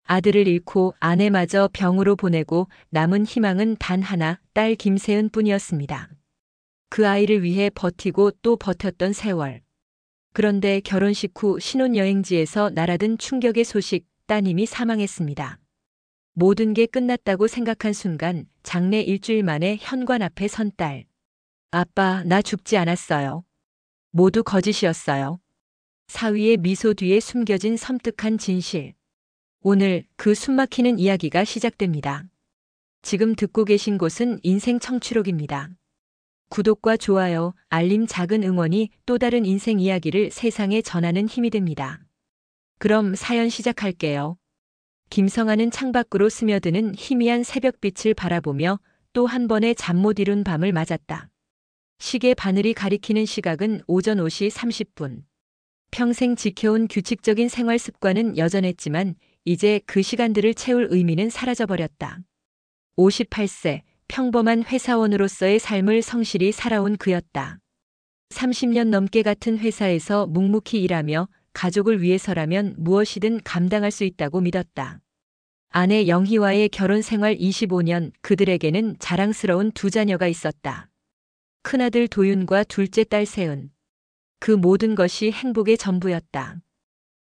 아들을 잃고 아내마저 병으로 보내고 남은 희망은 단 하나, 딸 김세은 뿐이었습니다. 그 아이를 위해 버티고 또 버텼던 세월. 그런데 결혼식 후 신혼여행지에서 날아든 충격의 소식, 따님이 사망했습니다. 모든 게 끝났다고 생각한 순간 장례 일주일 만에 현관 앞에 선 딸. 아빠, 나 죽지 않았어요. 모두 거짓이었어요. 사위의 미소 뒤에 숨겨진 섬뜩한 진실. 오늘 그 숨막히는 이야기가 시작됩니다. 지금 듣고 계신 곳은 인생 청취록입니다. 구독과 좋아요, 알림 작은 응원이 또 다른 인생 이야기를 세상에 전하는 힘이 됩니다. 그럼 사연 시작할게요. 김성아는 창밖으로 스며드는 희미한 새벽빛을 바라보며 또 한 번의 잠 못 이룬 밤을 맞았다. 시계 바늘이 가리키는 시각은 오전 5시 30분. 평생 지켜온 규칙적인 생활 습관은 여전했지만 이제 그 시간들을 채울 의미는 사라져버렸다. 58세, 평범한 회사원으로서의 삶을 성실히 살아온 그였다. 30년 넘게 같은 회사에서 묵묵히 일하며 가족을 위해서라면 무엇이든 감당할 수 있다고 믿었다. 아내 영희와의 결혼 생활 25년, 그들에게는 자랑스러운 두 자녀가 있었다. 큰아들 도윤과 둘째 딸 세은. 그 모든 것이 행복의 전부였다.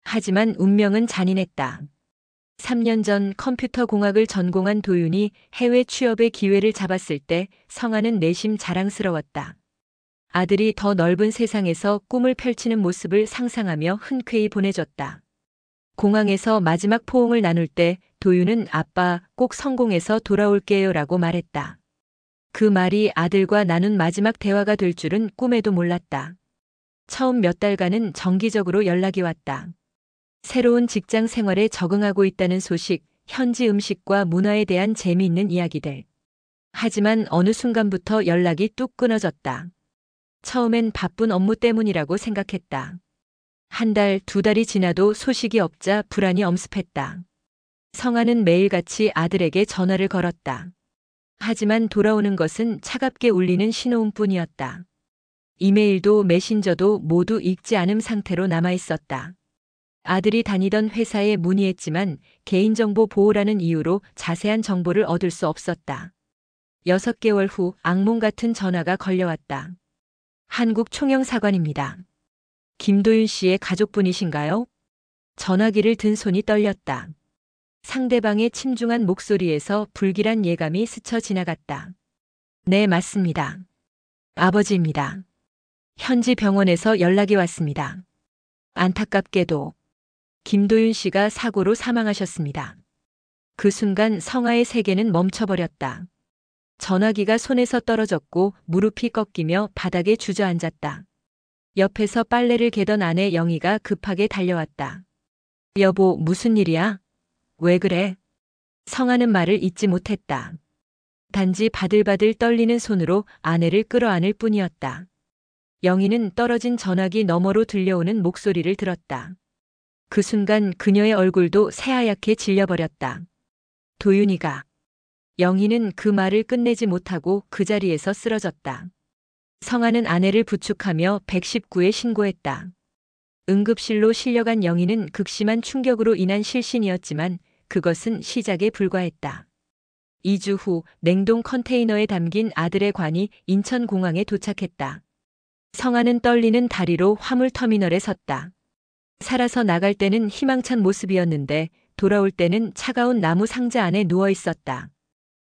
하지만 운명은 잔인했다. 3년 전 컴퓨터 공학을 전공한 도윤이 해외 취업의 기회를 잡았을 때 성아는 내심 자랑스러웠다. 아들이 더 넓은 세상에서 꿈을 펼치는 모습을 상상하며 흔쾌히 보내줬다. 공항에서 마지막 포옹을 나눌 때 도윤은 아빠 꼭 성공해서 돌아올게요 라고 말했다. 그 말이 아들과 나눈 마지막 대화가 될 줄은 꿈에도 몰랐다. 처음 몇 달간은 정기적으로 연락이 왔다. 새로운 직장 생활에 적응하고 있다는 소식, 현지 음식과 문화에 대한 재미있는 이야기들. 하지만 어느 순간부터 연락이 뚝 끊어졌다. 처음엔 바쁜 업무 때문이라고 생각했다. 한 달, 두 달이 지나도 소식이 없자 불안이 엄습했다. 성아는 매일같이 아들에게 전화를 걸었다. 하지만 돌아오는 것은 차갑게 울리는 신호음뿐이었다. 이메일도 메신저도 모두 읽지 않은 상태로 남아있었다. 아들이 다니던 회사에 문의했지만 개인정보 보호라는 이유로 자세한 정보를 얻을 수 없었다. 6개월 후 악몽 같은 전화가 걸려왔다. 한국 총영사관입니다. 김도윤 씨의 가족분이신가요? 전화기를 든 손이 떨렸다. 상대방의 침중한 목소리에서 불길한 예감이 스쳐 지나갔다. 네, 맞습니다. 아버지입니다. 현지 병원에서 연락이 왔습니다. 안타깝게도 김도윤 씨가 사고로 사망하셨습니다. 그 순간 성아의 세계는 멈춰버렸다. 전화기가 손에서 떨어졌고 무릎이 꺾이며 바닥에 주저앉았다. 옆에서 빨래를 개던 아내 영희가 급하게 달려왔다. 여보, 무슨 일이야? 왜 그래? 성아는 말을 잇지 못했다. 단지 바들바들 떨리는 손으로 아내를 끌어안을 뿐이었다. 영희는 떨어진 전화기 너머로 들려오는 목소리를 들었다. 그 순간 그녀의 얼굴도 새하얗게 질려버렸다. 도윤이가. 영희는 그 말을 끝내지 못하고 그 자리에서 쓰러졌다. 성아는 아내를 부축하며 119에 신고했다. 응급실로 실려간 영희는 극심한 충격으로 인한 실신이었지만 그것은 시작에 불과했다. 2주 후 냉동 컨테이너에 담긴 아들의 관이 인천공항에 도착했다. 성아는 떨리는 다리로 화물터미널에 섰다. 살아서 나갈 때는 희망찬 모습이었는데 돌아올 때는 차가운 나무 상자 안에 누워 있었다.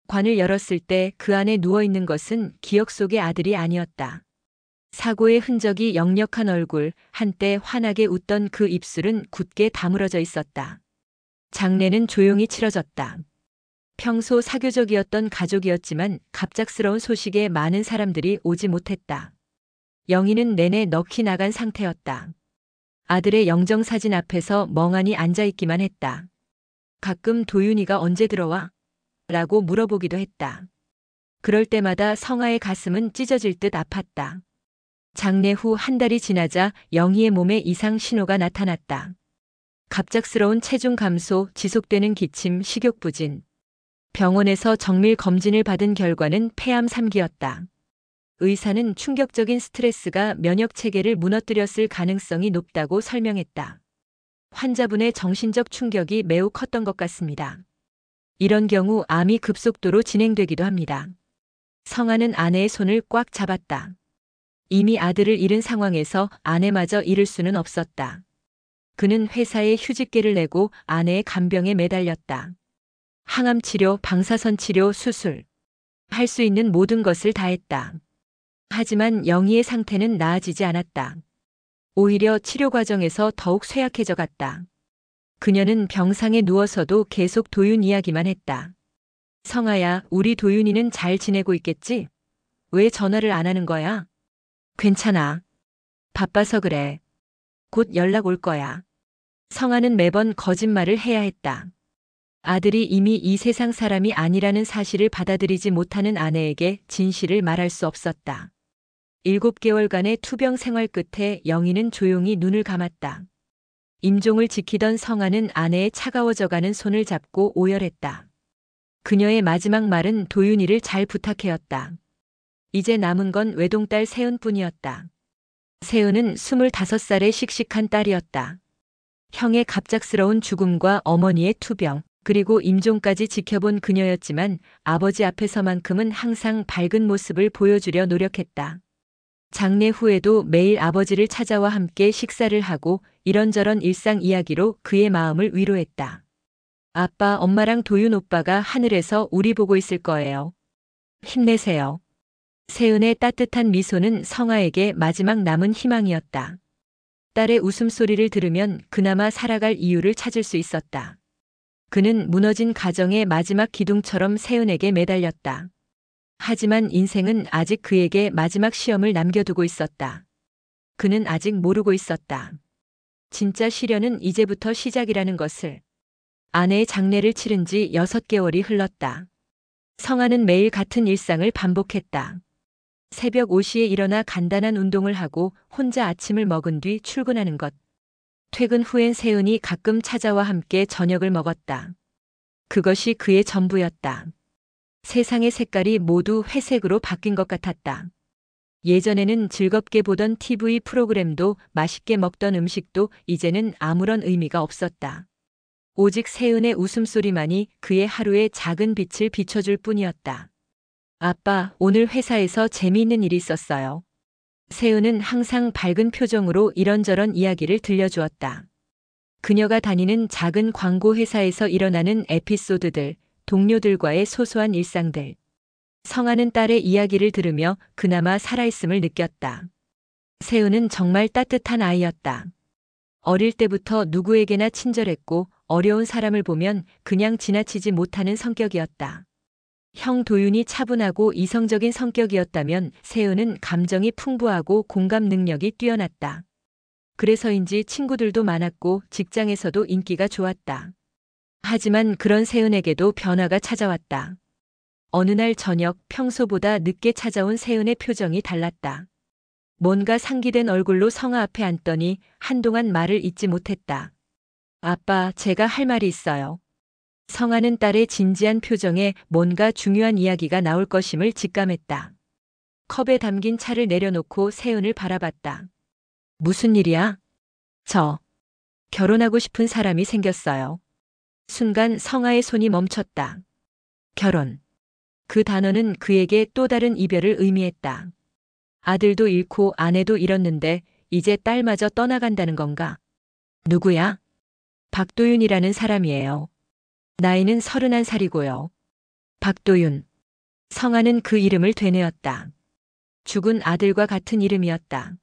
관을 열었을 때 그 안에 누워 있는 것은 기억 속의 아들이 아니었다. 사고의 흔적이 역력한 얼굴, 한때 환하게 웃던 그 입술은 굳게 다물어져 있었다. 장례는 조용히 치러졌다. 평소 사교적이었던 가족이었지만 갑작스러운 소식에 많은 사람들이 오지 못했다. 영희는 내내 넋이 나간 상태였다. 아들의 영정사진 앞에서 멍하니 앉아있기만 했다. 가끔 도윤이가 언제 들어와? 라고 물어보기도 했다. 그럴 때마다 성아의 가슴은 찢어질 듯 아팠다. 장례 후 한 달이 지나자 영희의 몸에 이상 신호가 나타났다. 갑작스러운 체중 감소, 지속되는 기침, 식욕 부진. 병원에서 정밀 검진을 받은 결과는 폐암 3기였다. 의사는 충격적인 스트레스가 면역 체계를 무너뜨렸을 가능성이 높다고 설명했다. 환자분의 정신적 충격이 매우 컸던 것 같습니다. 이런 경우 암이 급속도로 진행되기도 합니다. 성아는 아내의 손을 꽉 잡았다. 이미 아들을 잃은 상황에서 아내마저 잃을 수는 없었다. 그는 회사에 휴직계를 내고 아내의 간병에 매달렸다. 항암 치료, 방사선 치료, 수술. 할 수 있는 모든 것을 다했다. 하지만 영희의 상태는 나아지지 않았다. 오히려 치료 과정에서 더욱 쇠약해져 갔다. 그녀는 병상에 누워서도 계속 도윤 이야기만 했다. 성아야, 우리 도윤이는 잘 지내고 있겠지? 왜 전화를 안 하는 거야? 괜찮아. 바빠서 그래. 곧 연락 올 거야. 성아는 매번 거짓말을 해야 했다. 아들이 이미 이 세상 사람이 아니라는 사실을 받아들이지 못하는 아내에게 진실을 말할 수 없었다. 7개월간의 투병 생활 끝에 영희는 조용히 눈을 감았다. 임종을 지키던 성아는 아내의 차가워져가는 손을 잡고 오열했다. 그녀의 마지막 말은 도윤이를 잘 부탁해였다. 이제 남은 건 외동딸 세은뿐이었다. 세은은 25살의 씩씩한 딸이었다. 형의 갑작스러운 죽음과 어머니의 투병, 그리고 임종까지 지켜본 그녀였지만 아버지 앞에서만큼은 항상 밝은 모습을 보여주려 노력했다. 장례 후에도 매일 아버지를 찾아와 함께 식사를 하고 이런저런 일상 이야기로 그의 마음을 위로했다. 아빠, 엄마랑 도윤 오빠가 하늘에서 우리 보고 있을 거예요. 힘내세요. 세은의 따뜻한 미소는 성아에게 마지막 남은 희망이었다. 딸의 웃음소리를 들으면 그나마 살아갈 이유를 찾을 수 있었다. 그는 무너진 가정의 마지막 기둥처럼 세은에게 매달렸다. 하지만 인생은 아직 그에게 마지막 시험을 남겨두고 있었다. 그는 아직 모르고 있었다. 진짜 시련은 이제부터 시작이라는 것을. 아내의 장례를 치른 지 6개월이 흘렀다. 성아는 매일 같은 일상을 반복했다. 새벽 5시에 일어나 간단한 운동을 하고 혼자 아침을 먹은 뒤 출근하는 것. 퇴근 후엔 세은이 가끔 찾아와 함께 저녁을 먹었다. 그것이 그의 전부였다. 세상의 색깔이 모두 회색으로 바뀐 것 같았다. 예전에는 즐겁게 보던 TV 프로그램도 맛있게 먹던 음식도 이제는 아무런 의미가 없었다. 오직 세은의 웃음소리만이 그의 하루에 작은 빛을 비춰줄 뿐이었다. 아빠, 오늘 회사에서 재미있는 일이 있었어요. 세은은 항상 밝은 표정으로 이런저런 이야기를 들려주었다. 그녀가 다니는 작은 광고 회사에서 일어나는 에피소드들, 동료들과의 소소한 일상들. 성아는 딸의 이야기를 들으며 그나마 살아있음을 느꼈다. 세은은 정말 따뜻한 아이였다. 어릴 때부터 누구에게나 친절했고 어려운 사람을 보면 그냥 지나치지 못하는 성격이었다. 형 도윤이 차분하고 이성적인 성격이었다면 세은은 감정이 풍부하고 공감 능력이 뛰어났다. 그래서인지 친구들도 많았고 직장에서도 인기가 좋았다. 하지만 그런 세은에게도 변화가 찾아왔다. 어느 날 저녁 평소보다 늦게 찾아온 세은의 표정이 달랐다. 뭔가 상기된 얼굴로 성아 앞에 앉더니 한동안 말을 잇지 못했다. 아빠, 제가 할 말이 있어요. 성아는 딸의 진지한 표정에 뭔가 중요한 이야기가 나올 것임을 직감했다. 컵에 담긴 차를 내려놓고 세은을 바라봤다. 무슨 일이야? 저 결혼하고 싶은 사람이 생겼어요. 순간 성아의 손이 멈췄다. 결혼. 그 단어는 그에게 또 다른 이별을 의미했다. 아들도 잃고 아내도 잃었는데 이제 딸마저 떠나간다는 건가? 누구야? 박도윤이라는 사람이에요. 나이는 31살이고요. 박도윤. 성아는 그 이름을 되뇌었다. 죽은 아들과 같은 이름이었다.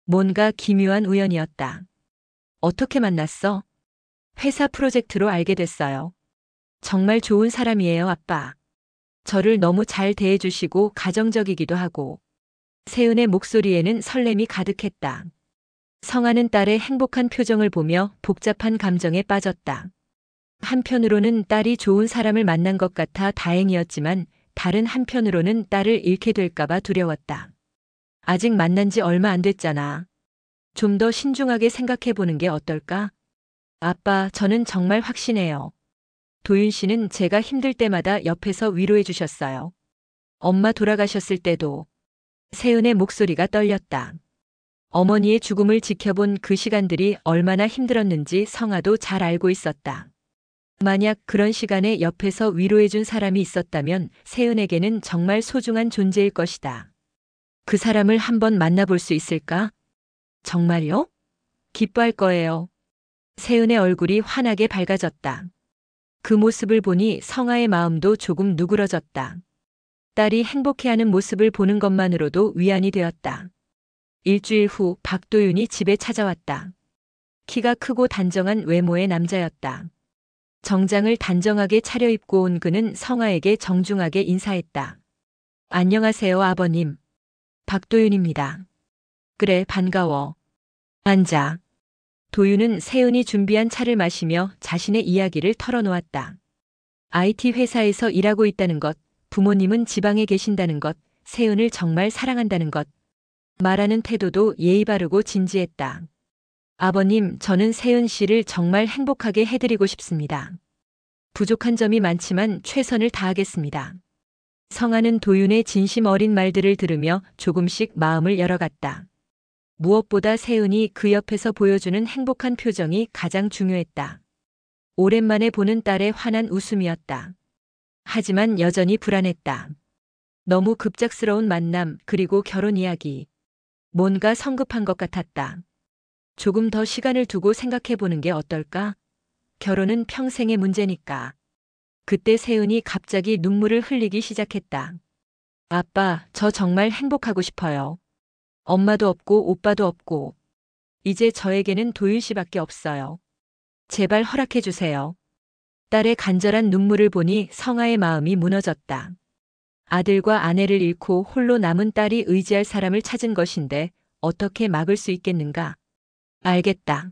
뭔가 기묘한 우연이었다. 어떻게 만났어? 회사 프로젝트로 알게 됐어요. 정말 좋은 사람이에요, 아빠. 저를 너무 잘 대해주시고 가정적이기도 하고. 세은의 목소리에는 설렘이 가득했다. 성아는 딸의 행복한 표정을 보며 복잡한 감정에 빠졌다. 한편으로는 딸이 좋은 사람을 만난 것 같아 다행이었지만 다른 한편으로는 딸을 잃게 될까봐 두려웠다. 아직 만난 지 얼마 안 됐잖아. 좀 더 신중하게 생각해 보는 게 어떨까? 아빠, 저는 정말 확신해요. 도윤 씨는 제가 힘들 때마다 옆에서 위로해 주셨어요. 엄마 돌아가셨을 때도. 세은의 목소리가 떨렸다. 어머니의 죽음을 지켜본 그 시간들이 얼마나 힘들었는지 성아도 잘 알고 있었다. 만약 그런 시간에 옆에서 위로해준 사람이 있었다면 세은에게는 정말 소중한 존재일 것이다. 그 사람을 한번 만나볼 수 있을까? 정말요? 기뻐할 거예요. 세은의 얼굴이 환하게 밝아졌다. 그 모습을 보니 성아의 마음도 조금 누그러졌다. 딸이 행복해하는 모습을 보는 것만으로도 위안이 되었다. 일주일 후 박도윤이 집에 찾아왔다. 키가 크고 단정한 외모의 남자였다. 정장을 단정하게 차려입고 온 그는 성아에게 정중하게 인사했다. 안녕하세요, 아버님. 박도윤입니다. 그래, 반가워. 앉아. 도윤은 세은이 준비한 차를 마시며 자신의 이야기를 털어놓았다. IT 회사에서 일하고 있다는 것, 부모님은 지방에 계신다는 것, 세은을 정말 사랑한다는 것. 말하는 태도도 예의 바르고 진지했다. 아버님, 저는 세은 씨를 정말 행복하게 해드리고 싶습니다. 부족한 점이 많지만 최선을 다하겠습니다. 성아는 도윤의 진심 어린 말들을 들으며 조금씩 마음을 열어갔다. 무엇보다 세은이 그 옆에서 보여주는 행복한 표정이 가장 중요했다. 오랜만에 보는 딸의 환한 웃음이었다. 하지만 여전히 불안했다. 너무 급작스러운 만남 그리고 결혼 이야기. 뭔가 성급한 것 같았다. 조금 더 시간을 두고 생각해 보는 게 어떨까? 결혼은 평생의 문제니까. 그때 세은이 갑자기 눈물을 흘리기 시작했다. 아빠, 저 정말 행복하고 싶어요. 엄마도 없고 오빠도 없고. 이제 저에게는 도윤 씨밖에 없어요. 제발 허락해 주세요. 딸의 간절한 눈물을 보니 성아의 마음이 무너졌다. 아들과 아내를 잃고 홀로 남은 딸이 의지할 사람을 찾은 것인데 어떻게 막을 수 있겠는가? 알겠다.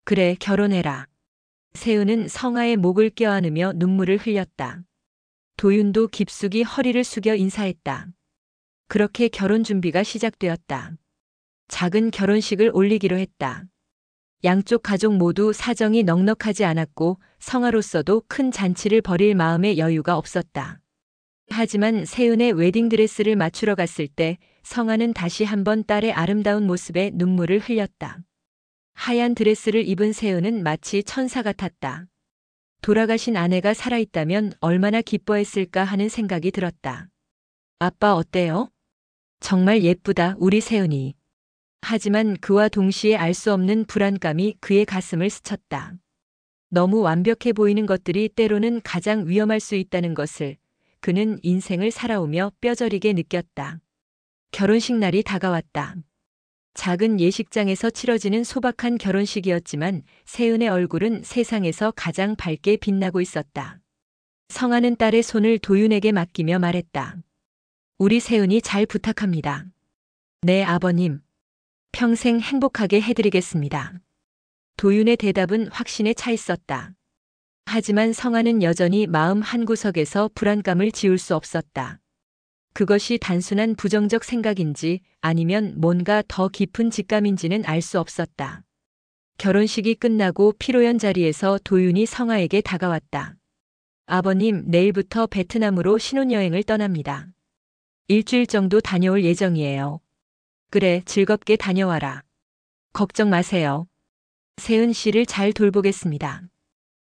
그래, 결혼해라. 세은은 성아의 목을 껴안으며 눈물을 흘렸다. 도윤도 깊숙이 허리를 숙여 인사했다. 그렇게 결혼 준비가 시작되었다. 작은 결혼식을 올리기로 했다. 양쪽 가족 모두 사정이 넉넉하지 않았고 성아로서도 큰 잔치를 벌일 마음의 여유가 없었다. 하지만 세은의 웨딩드레스를 맞추러 갔을 때 성아는 다시 한번 딸의 아름다운 모습에 눈물을 흘렸다. 하얀 드레스를 입은 세은은 마치 천사 같았다. 돌아가신 아내가 살아있다면 얼마나 기뻐했을까 하는 생각이 들었다. 아빠 어때요? 정말 예쁘다, 우리 세은이. 하지만 그와 동시에 알 수 없는 불안감이 그의 가슴을 스쳤다. 너무 완벽해 보이는 것들이 때로는 가장 위험할 수 있다는 것을 그는 인생을 살아오며 뼈저리게 느꼈다. 결혼식 날이 다가왔다. 작은 예식장에서 치러지는 소박한 결혼식이었지만 세은의 얼굴은 세상에서 가장 밝게 빛나고 있었다. 성아는 딸의 손을 도윤에게 맡기며 말했다. 우리 세은이 잘 부탁합니다. 네, 아버님. 평생 행복하게 해드리겠습니다. 도윤의 대답은 확신에 차 있었다. 하지만 성아는 여전히 마음 한구석에서 불안감을 지울 수 없었다. 그것이 단순한 부정적 생각인지 아니면 뭔가 더 깊은 직감인지는 알 수 없었다. 결혼식이 끝나고 피로연 자리에서 도윤이 성아에게 다가왔다. 아버님, 내일부터 베트남으로 신혼여행을 떠납니다. 일주일 정도 다녀올 예정이에요. 그래, 즐겁게 다녀와라. 걱정 마세요. 세은 씨를 잘 돌보겠습니다.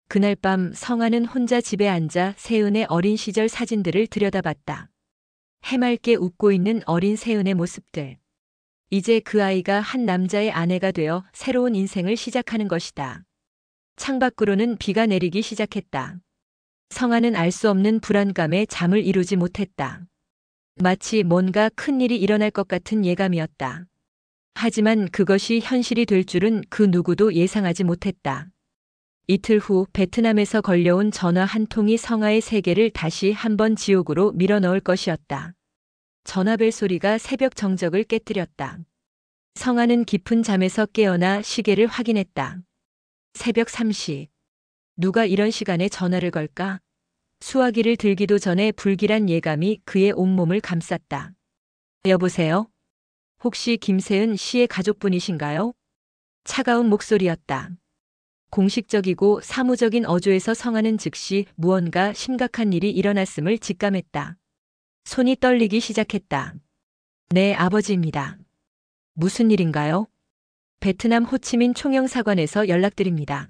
그날 밤 성아는 혼자 집에 앉아 세은의 어린 시절 사진들을 들여다봤다. 해맑게 웃고 있는 어린 세은의 모습들. 이제 그 아이가 한 남자의 아내가 되어 새로운 인생을 시작하는 것이다. 창밖으로는 비가 내리기 시작했다. 성아는 알 수 없는 불안감에 잠을 이루지 못했다. 마치 뭔가 큰일이 일어날 것 같은 예감이었다. 하지만 그것이 현실이 될 줄은 그 누구도 예상하지 못했다. 이틀 후 베트남에서 걸려온 전화 한 통이 성아의 세계를 다시 한번 지옥으로 밀어넣을 것이었다. 전화벨 소리가 새벽 정적을 깨뜨렸다. 성아는 깊은 잠에서 깨어나 시계를 확인했다. 새벽 3시. 누가 이런 시간에 전화를 걸까? 수화기를 들기도 전에 불길한 예감이 그의 온몸을 감쌌다. 여보세요? 혹시 김세은 씨의 가족분이신가요? 차가운 목소리였다. 공식적이고 사무적인 어조에서 성아는 즉시 무언가 심각한 일이 일어났음을 직감했다. 손이 떨리기 시작했다. 네, 아버지입니다. 무슨 일인가요? 베트남 호치민 총영사관에서 연락드립니다.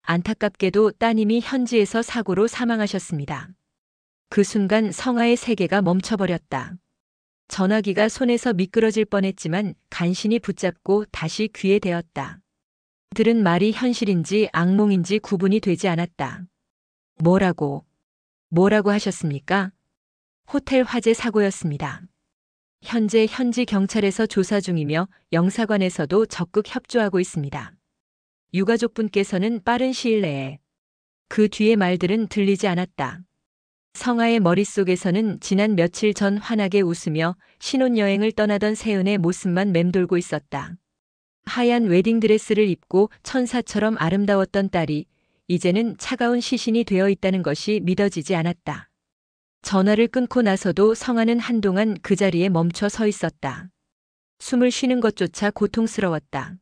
안타깝게도 따님이 현지에서 사고로 사망하셨습니다. 그 순간 성아의 세계가 멈춰버렸다. 전화기가 손에서 미끄러질 뻔했지만 간신히 붙잡고 다시 귀에 대었다. 들은 말이 현실인지 악몽인지 구분이 되지 않았다. 뭐라고 하셨습니까? 호텔 화재 사고였습니다. 현재 현지 경찰에서 조사 중이며 영사관에서도 적극 협조하고 있습니다. 유가족분께서는 빠른 시일 내에 그 뒤의 말들은 들리지 않았다. 성아의 머릿속에서는 지난 며칠 전 환하게 웃으며 신혼여행을 떠나던 세은의 모습만 맴돌고 있었다. 하얀 웨딩드레스를 입고 천사처럼 아름다웠던 딸이 이제는 차가운 시신이 되어 있다는 것이 믿어지지 않았다. 전화를 끊고 나서도 성아는 한동안 그 자리에 멈춰 서 있었다. 숨을 쉬는 것조차 고통스러웠다.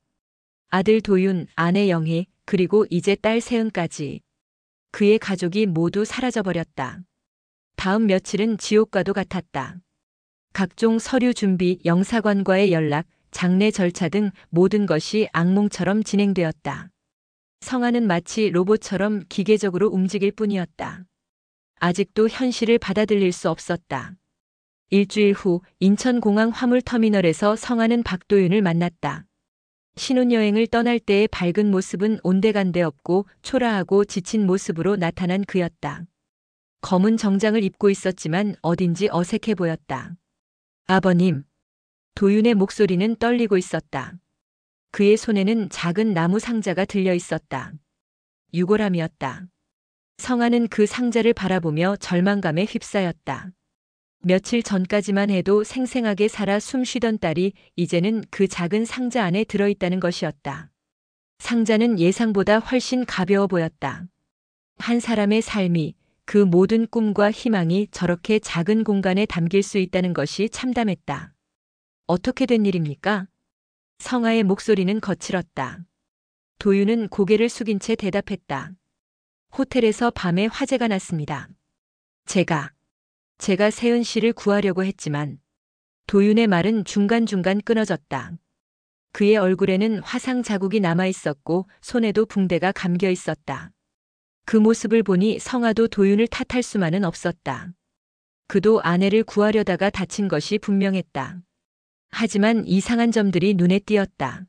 아들 도윤, 아내 영희, 그리고 이제 딸 세은까지. 그의 가족이 모두 사라져버렸다. 다음 며칠은 지옥과도 같았다. 각종 서류 준비, 영사관과의 연락, 장례 절차 등 모든 것이 악몽처럼 진행되었다. 성아는 마치 로봇처럼 기계적으로 움직일 뿐이었다. 아직도 현실을 받아들일 수 없었다. 일주일 후 인천공항 화물터미널에서 성아는 박도윤을 만났다. 신혼여행을 떠날 때의 밝은 모습은 온데간데 없고 초라하고 지친 모습으로 나타난 그였다. 검은 정장을 입고 있었지만 어딘지 어색해 보였다. 아버님. 도윤의 목소리는 떨리고 있었다. 그의 손에는 작은 나무 상자가 들려 있었다. 유골함이었다. 성아는 그 상자를 바라보며 절망감에 휩싸였다. 며칠 전까지만 해도 생생하게 살아 숨쉬던 딸이 이제는 그 작은 상자 안에 들어있다는 것이었다. 상자는 예상보다 훨씬 가벼워 보였다. 한 사람의 삶이, 그 모든 꿈과 희망이 저렇게 작은 공간에 담길 수 있다는 것이 참담했다. 어떻게 된 일입니까? 성아의 목소리는 거칠었다. 도윤은 고개를 숙인 채 대답했다. 호텔에서 밤에 화재가 났습니다. 제가 세은 씨를 구하려고 했지만 도윤의 말은 중간중간 끊어졌다. 그의 얼굴에는 화상 자국이 남아 있었고 손에도 붕대가 감겨 있었다. 그 모습을 보니 성아도 도윤을 탓할 수만은 없었다. 그도 아내를 구하려다가 다친 것이 분명했다. 하지만 이상한 점들이 눈에 띄었다.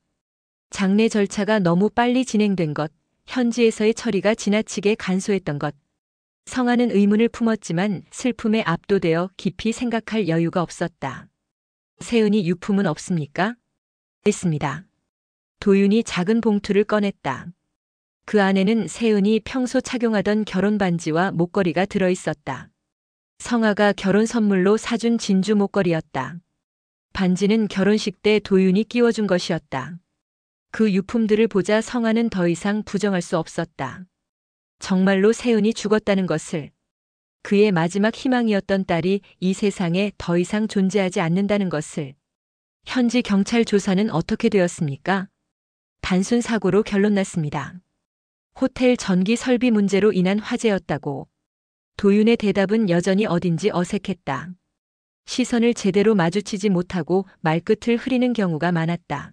장례 절차가 너무 빨리 진행된 것, 현지에서의 처리가 지나치게 간소했던 것. 성아는 의문을 품었지만 슬픔에 압도되어 깊이 생각할 여유가 없었다. 세은이 유품은 없습니까? 있습니다. 도윤이 작은 봉투를 꺼냈다. 그 안에는 세은이 평소 착용하던 결혼 반지와 목걸이가 들어 있었다. 성아가 결혼 선물로 사준 진주 목걸이였다. 반지는 결혼식 때 도윤이 끼워준 것이었다. 그 유품들을 보자 성아는 더 이상 부정할 수 없었다. 정말로 세은이 죽었다는 것을, 그의 마지막 희망이었던 딸이 이 세상에 더 이상 존재하지 않는다는 것을. 현지 경찰 조사는 어떻게 되었습니까? 단순 사고로 결론났습니다. 호텔 전기 설비 문제로 인한 화재였다고. 도윤의 대답은 여전히 어딘지 어색했다. 시선을 제대로 마주치지 못하고 말끝을 흐리는 경우가 많았다.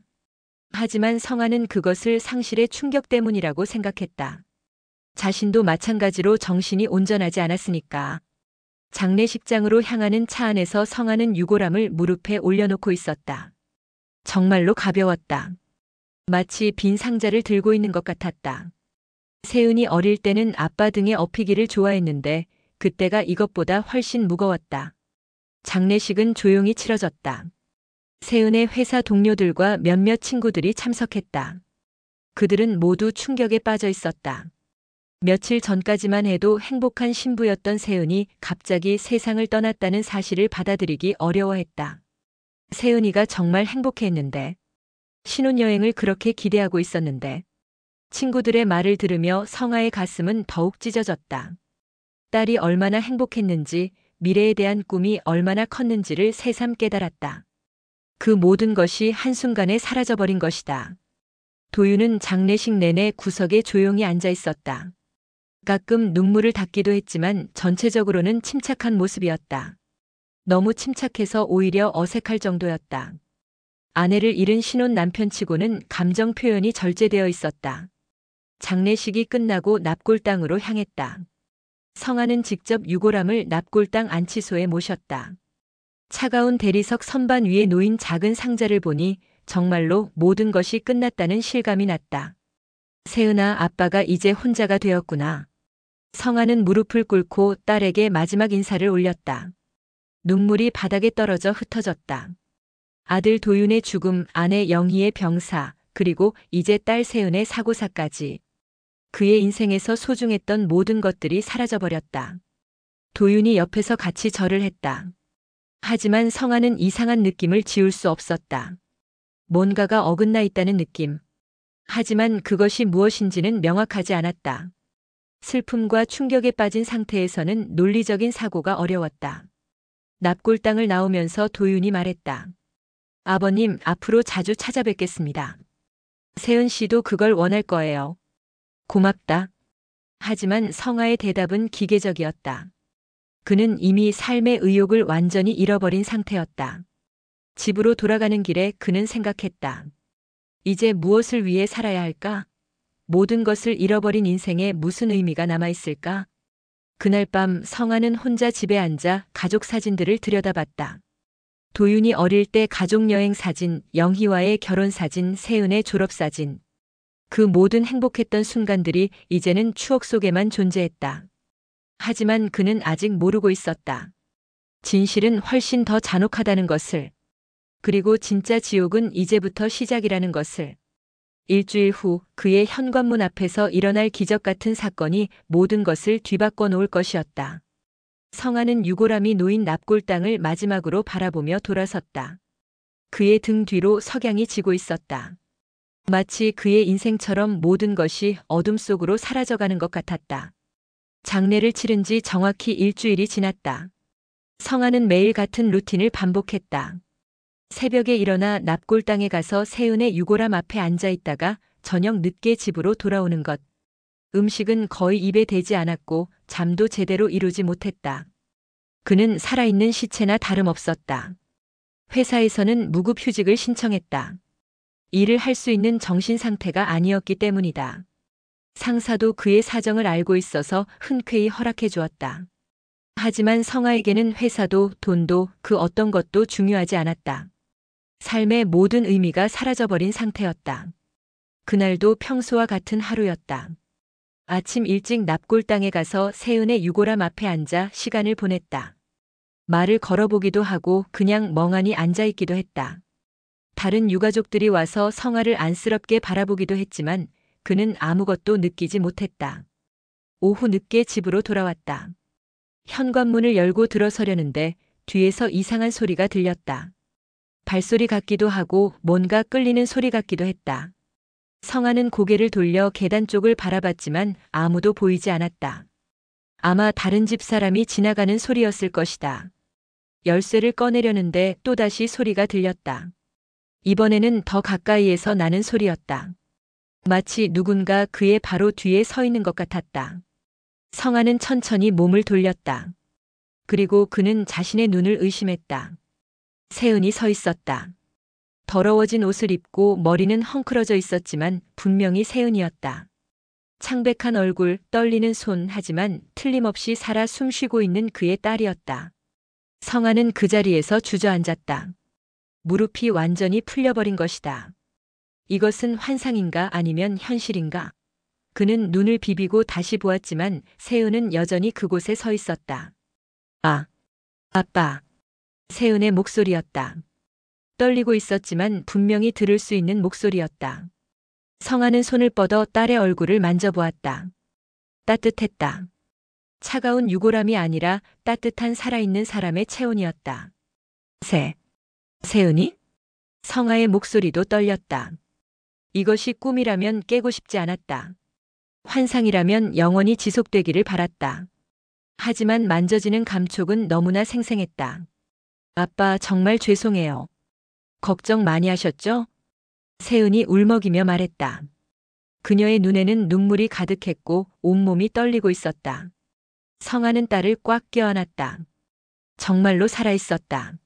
하지만 성아는 그것을 상실의 충격 때문이라고 생각했다. 자신도 마찬가지로 정신이 온전하지 않았으니까. 장례식장으로 향하는 차 안에서 성아는 유골함을 무릎에 올려놓고 있었다. 정말로 가벼웠다. 마치 빈 상자를 들고 있는 것 같았다. 세은이 어릴 때는 아빠 등에 업히기를 좋아했는데 그때가 이것보다 훨씬 무거웠다. 장례식은 조용히 치러졌다. 세은의 회사 동료들과 몇몇 친구들이 참석했다. 그들은 모두 충격에 빠져 있었다. 며칠 전까지만 해도 행복한 신부였던 세은이 갑자기 세상을 떠났다는 사실을 받아들이기 어려워했다. 세은이가 정말 행복해했는데, 신혼여행을 그렇게 기대하고 있었는데, 친구들의 말을 들으며 성아의 가슴은 더욱 찢어졌다. 딸이 얼마나 행복했는지, 미래에 대한 꿈이 얼마나 컸는지를 새삼 깨달았다. 그 모든 것이 한순간에 사라져버린 것이다. 도윤은 장례식 내내 구석에 조용히 앉아 있었다. 가끔 눈물을 닦기도 했지만 전체적으로는 침착한 모습이었다. 너무 침착해서 오히려 어색할 정도였다. 아내를 잃은 신혼 남편치고는 감정 표현이 절제되어 있었다. 장례식이 끝나고 납골당으로 향했다. 성아는 직접 유골함을 납골당 안치소에 모셨다. 차가운 대리석 선반 위에 놓인 작은 상자를 보니 정말로 모든 것이 끝났다는 실감이 났다. 세은아, 아빠가 이제 혼자가 되었구나. 성아는 무릎을 꿇고 딸에게 마지막 인사를 올렸다. 눈물이 바닥에 떨어져 흩어졌다. 아들 도윤의 죽음, 아내 영희의 병사, 그리고 이제 딸 세은의 사고사까지. 그의 인생에서 소중했던 모든 것들이 사라져버렸다. 도윤이 옆에서 같이 절을 했다. 하지만 성아는 이상한 느낌을 지울 수 없었다. 뭔가가 어긋나 있다는 느낌. 하지만 그것이 무엇인지는 명확하지 않았다. 슬픔과 충격에 빠진 상태에서는 논리적인 사고가 어려웠다. 납골당을 나오면서 도윤이 말했다. 아버님, 앞으로 자주 찾아뵙겠습니다. 세은 씨도 그걸 원할 거예요. 고맙다. 하지만 성아의 대답은 기계적이었다. 그는 이미 삶의 의욕을 완전히 잃어버린 상태였다. 집으로 돌아가는 길에 그는 생각했다. 이제 무엇을 위해 살아야 할까? 모든 것을 잃어버린 인생에 무슨 의미가 남아있을까? 그날 밤 성아는 혼자 집에 앉아 가족 사진들을 들여다봤다. 도윤이 어릴 때 가족여행 사진, 영희와의 결혼 사진, 세은의 졸업 사진. 그 모든 행복했던 순간들이 이제는 추억 속에만 존재했다. 하지만 그는 아직 모르고 있었다. 진실은 훨씬 더 잔혹하다는 것을. 그리고 진짜 지옥은 이제부터 시작이라는 것을. 일주일 후 그의 현관문 앞에서 일어날 기적 같은 사건이 모든 것을 뒤바꿔 놓을 것이었다. 성아는 유골함이 놓인 납골당을 마지막으로 바라보며 돌아섰다. 그의 등 뒤로 석양이 지고 있었다. 마치 그의 인생처럼 모든 것이 어둠 속으로 사라져가는 것 같았다. 장례를 치른 지 정확히 일주일이 지났다. 성아는 매일 같은 루틴을 반복했다. 새벽에 일어나 납골당에 가서 세은의 유골함 앞에 앉아 있다가 저녁 늦게 집으로 돌아오는 것. 음식은 거의 입에 대지 않았고 잠도 제대로 이루지 못했다. 그는 살아있는 시체나 다름없었다. 회사에서는 무급휴직을 신청했다. 일을 할 수 있는 정신 상태가 아니었기 때문이다. 상사도 그의 사정을 알고 있어서 흔쾌히 허락해 주었다. 하지만 성아에게는 회사도 돈도 그 어떤 것도 중요하지 않았다. 삶의 모든 의미가 사라져버린 상태였다. 그날도 평소와 같은 하루였다. 아침 일찍 납골당에 가서 세은의 유골함 앞에 앉아 시간을 보냈다. 말을 걸어보기도 하고 그냥 멍하니 앉아있기도 했다. 다른 유가족들이 와서 성아를 안쓰럽게 바라보기도 했지만 그는 아무것도 느끼지 못했다. 오후 늦게 집으로 돌아왔다. 현관문을 열고 들어서려는데 뒤에서 이상한 소리가 들렸다. 발소리 같기도 하고 뭔가 끌리는 소리 같기도 했다. 성아는 고개를 돌려 계단 쪽을 바라봤지만 아무도 보이지 않았다. 아마 다른 집 사람이 지나가는 소리였을 것이다. 열쇠를 꺼내려는데 또다시 소리가 들렸다. 이번에는 더 가까이에서 나는 소리였다. 마치 누군가 그의 바로 뒤에 서 있는 것 같았다. 성아는 천천히 몸을 돌렸다. 그리고 그는 자신의 눈을 의심했다. 세은이 서 있었다. 더러워진 옷을 입고 머리는 헝클어져 있었지만 분명히 세은이었다. 창백한 얼굴, 떨리는 손, 하지만 틀림없이 살아 숨쉬고 있는 그의 딸이었다. 성아는 그 자리에서 주저앉았다. 무릎이 완전히 풀려버린 것이다. 이것은 환상인가 아니면 현실인가? 그는 눈을 비비고 다시 보았지만 세은은 여전히 그곳에 서 있었다. 아, 아빠. 세은의 목소리였다. 떨리고 있었지만 분명히 들을 수 있는 목소리였다. 성아는 손을 뻗어 딸의 얼굴을 만져보았다. 따뜻했다. 차가운 유골함이 아니라 따뜻한 살아있는 사람의 체온이었다. 세은이? 성아의 목소리도 떨렸다. 이것이 꿈이라면 깨고 싶지 않았다. 환상이라면 영원히 지속되기를 바랐다. 하지만 만져지는 감촉은 너무나 생생했다. 아빠, 정말 죄송해요. 걱정 많이 하셨죠? 세은이 울먹이며 말했다. 그녀의 눈에는 눈물이 가득했고 온몸이 떨리고 있었다. 성아는 딸을 꽉 껴안았다. 정말로 살아있었다.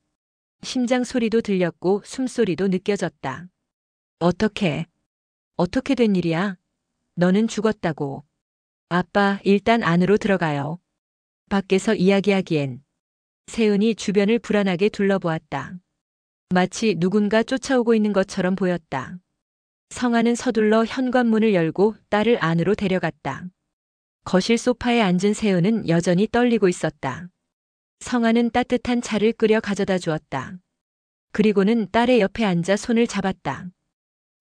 심장 소리도 들렸고 숨소리도 느껴졌다. 어떻게 된 일이야? 너는 죽었다고. 아빠, 일단 안으로 들어가요. 밖에서 이야기하기엔. 세은이 주변을 불안하게 둘러보았다. 마치 누군가 쫓아오고 있는 것처럼 보였다. 성아는 서둘러 현관문을 열고 딸을 안으로 데려갔다. 거실 소파에 앉은 세은은 여전히 떨리고 있었다. 성아는 따뜻한 차를 끓여 가져다 주었다. 그리고는 딸의 옆에 앉아 손을 잡았다.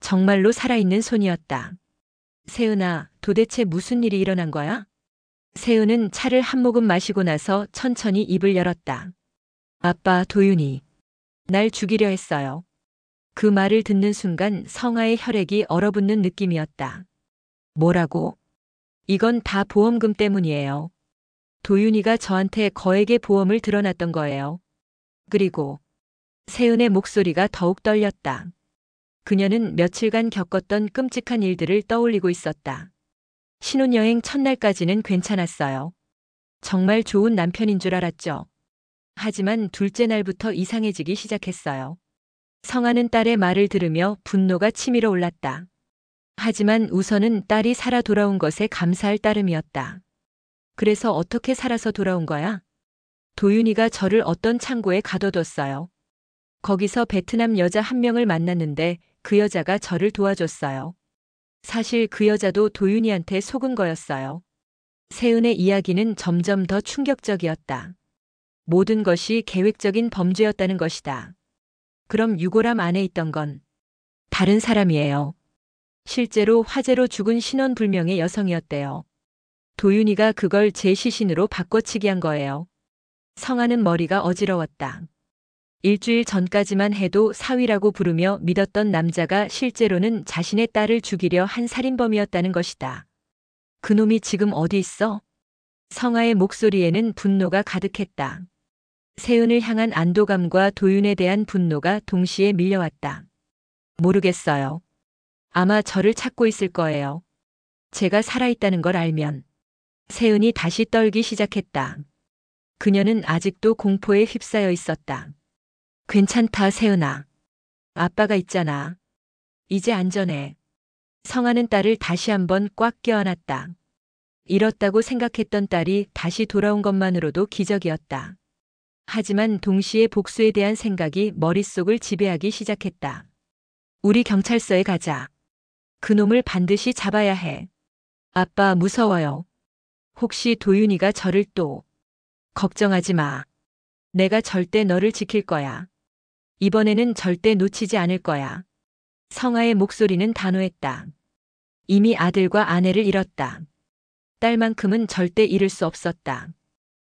정말로 살아있는 손이었다. 세은아, 도대체 무슨 일이 일어난 거야? 세은은 차를 한 모금 마시고 나서 천천히 입을 열었다. 아빠, 도윤이 날 죽이려 했어요. 그 말을 듣는 순간 성아의 혈액이 얼어붙는 느낌이었다. 뭐라고? 이건 다 보험금 때문이에요. 도윤이가 저한테 거액의 보험을 들어놨던 거예요. 그리고 세은의 목소리가 더욱 떨렸다. 그녀는 며칠간 겪었던 끔찍한 일들을 떠올리고 있었다. 신혼여행 첫날까지는 괜찮았어요. 정말 좋은 남편인 줄 알았죠. 하지만 둘째 날부터 이상해지기 시작했어요. 성아는 딸의 말을 들으며 분노가 치밀어 올랐다. 하지만 우선은 딸이 살아 돌아온 것에 감사할 따름이었다. 그래서 어떻게 살아서 돌아온 거야? 도윤이가 저를 어떤 창고에 가둬뒀어요. 거기서 베트남 여자 한 명을 만났는데 그 여자가 저를 도와줬어요. 사실 그 여자도 도윤이한테 속은 거였어요. 세은의 이야기는 점점 더 충격적이었다. 모든 것이 계획적인 범죄였다는 것이다. 그럼 유골함 안에 있던 건 다른 사람이에요. 실제로 화재로 죽은 신원불명의 여성이었대요. 도윤이가 그걸 제 시신으로 바꿔치기 한 거예요. 성아는 머리가 어지러웠다. 일주일 전까지만 해도 사위라고 부르며 믿었던 남자가 실제로는 자신의 딸을 죽이려 한 살인범이었다는 것이다. 그놈이 지금 어디 있어? 성아의 목소리에는 분노가 가득했다. 세은을 향한 안도감과 도윤에 대한 분노가 동시에 밀려왔다. 모르겠어요. 아마 저를 찾고 있을 거예요. 제가 살아있다는 걸 알면. 세은이 다시 떨기 시작했다. 그녀는 아직도 공포에 휩싸여 있었다. 괜찮다, 세은아. 아빠가 있잖아. 이제 안전해. 성아는 딸을 다시 한번 꽉 껴안았다. 잃었다고 생각했던 딸이 다시 돌아온 것만으로도 기적이었다. 하지만 동시에 복수에 대한 생각이 머릿속을 지배하기 시작했다. 우리 경찰서에 가자. 그놈을 반드시 잡아야 해. 아빠, 무서워요. 혹시 도윤이가 저를 또... 걱정하지 마. 내가 절대 너를 지킬 거야. 이번에는 절대 놓치지 않을 거야. 성아의 목소리는 단호했다. 이미 아들과 아내를 잃었다. 딸만큼은 절대 잃을 수 없었다.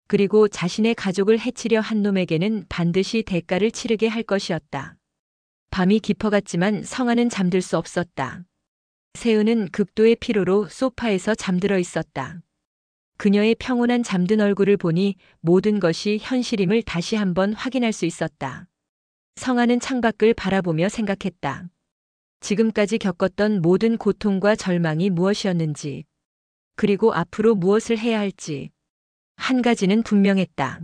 그리고 자신의 가족을 해치려 한 놈에게는 반드시 대가를 치르게 할 것이었다. 밤이 깊어갔지만 성아는 잠들 수 없었다. 세은은 극도의 피로로 소파에서 잠들어 있었다. 그녀의 평온한 잠든 얼굴을 보니 모든 것이 현실임을 다시 한번 확인할 수 있었다. 성아는 창밖을 바라보며 생각했다. 지금까지 겪었던 모든 고통과 절망이 무엇이었는지, 그리고 앞으로 무엇을 해야 할지. 한 가지는 분명했다.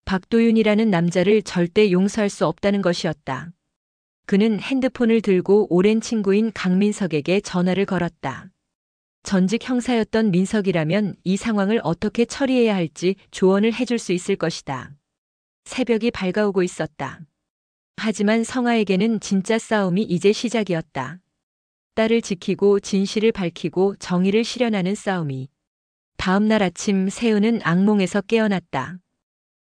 박도윤이라는 남자를 절대 용서할 수 없다는 것이었다. 그는 핸드폰을 들고 오랜 친구인 강민석에게 전화를 걸었다. 전직 형사였던 민석이라면 이 상황을 어떻게 처리해야 할지 조언을 해줄 수 있을 것이다. 새벽이 밝아오고 있었다. 하지만 성아에게는 진짜 싸움이 이제 시작이었다. 딸을 지키고 진실을 밝히고 정의를 실현하는 싸움이. 다음 날 아침 세은은 악몽에서 깨어났다.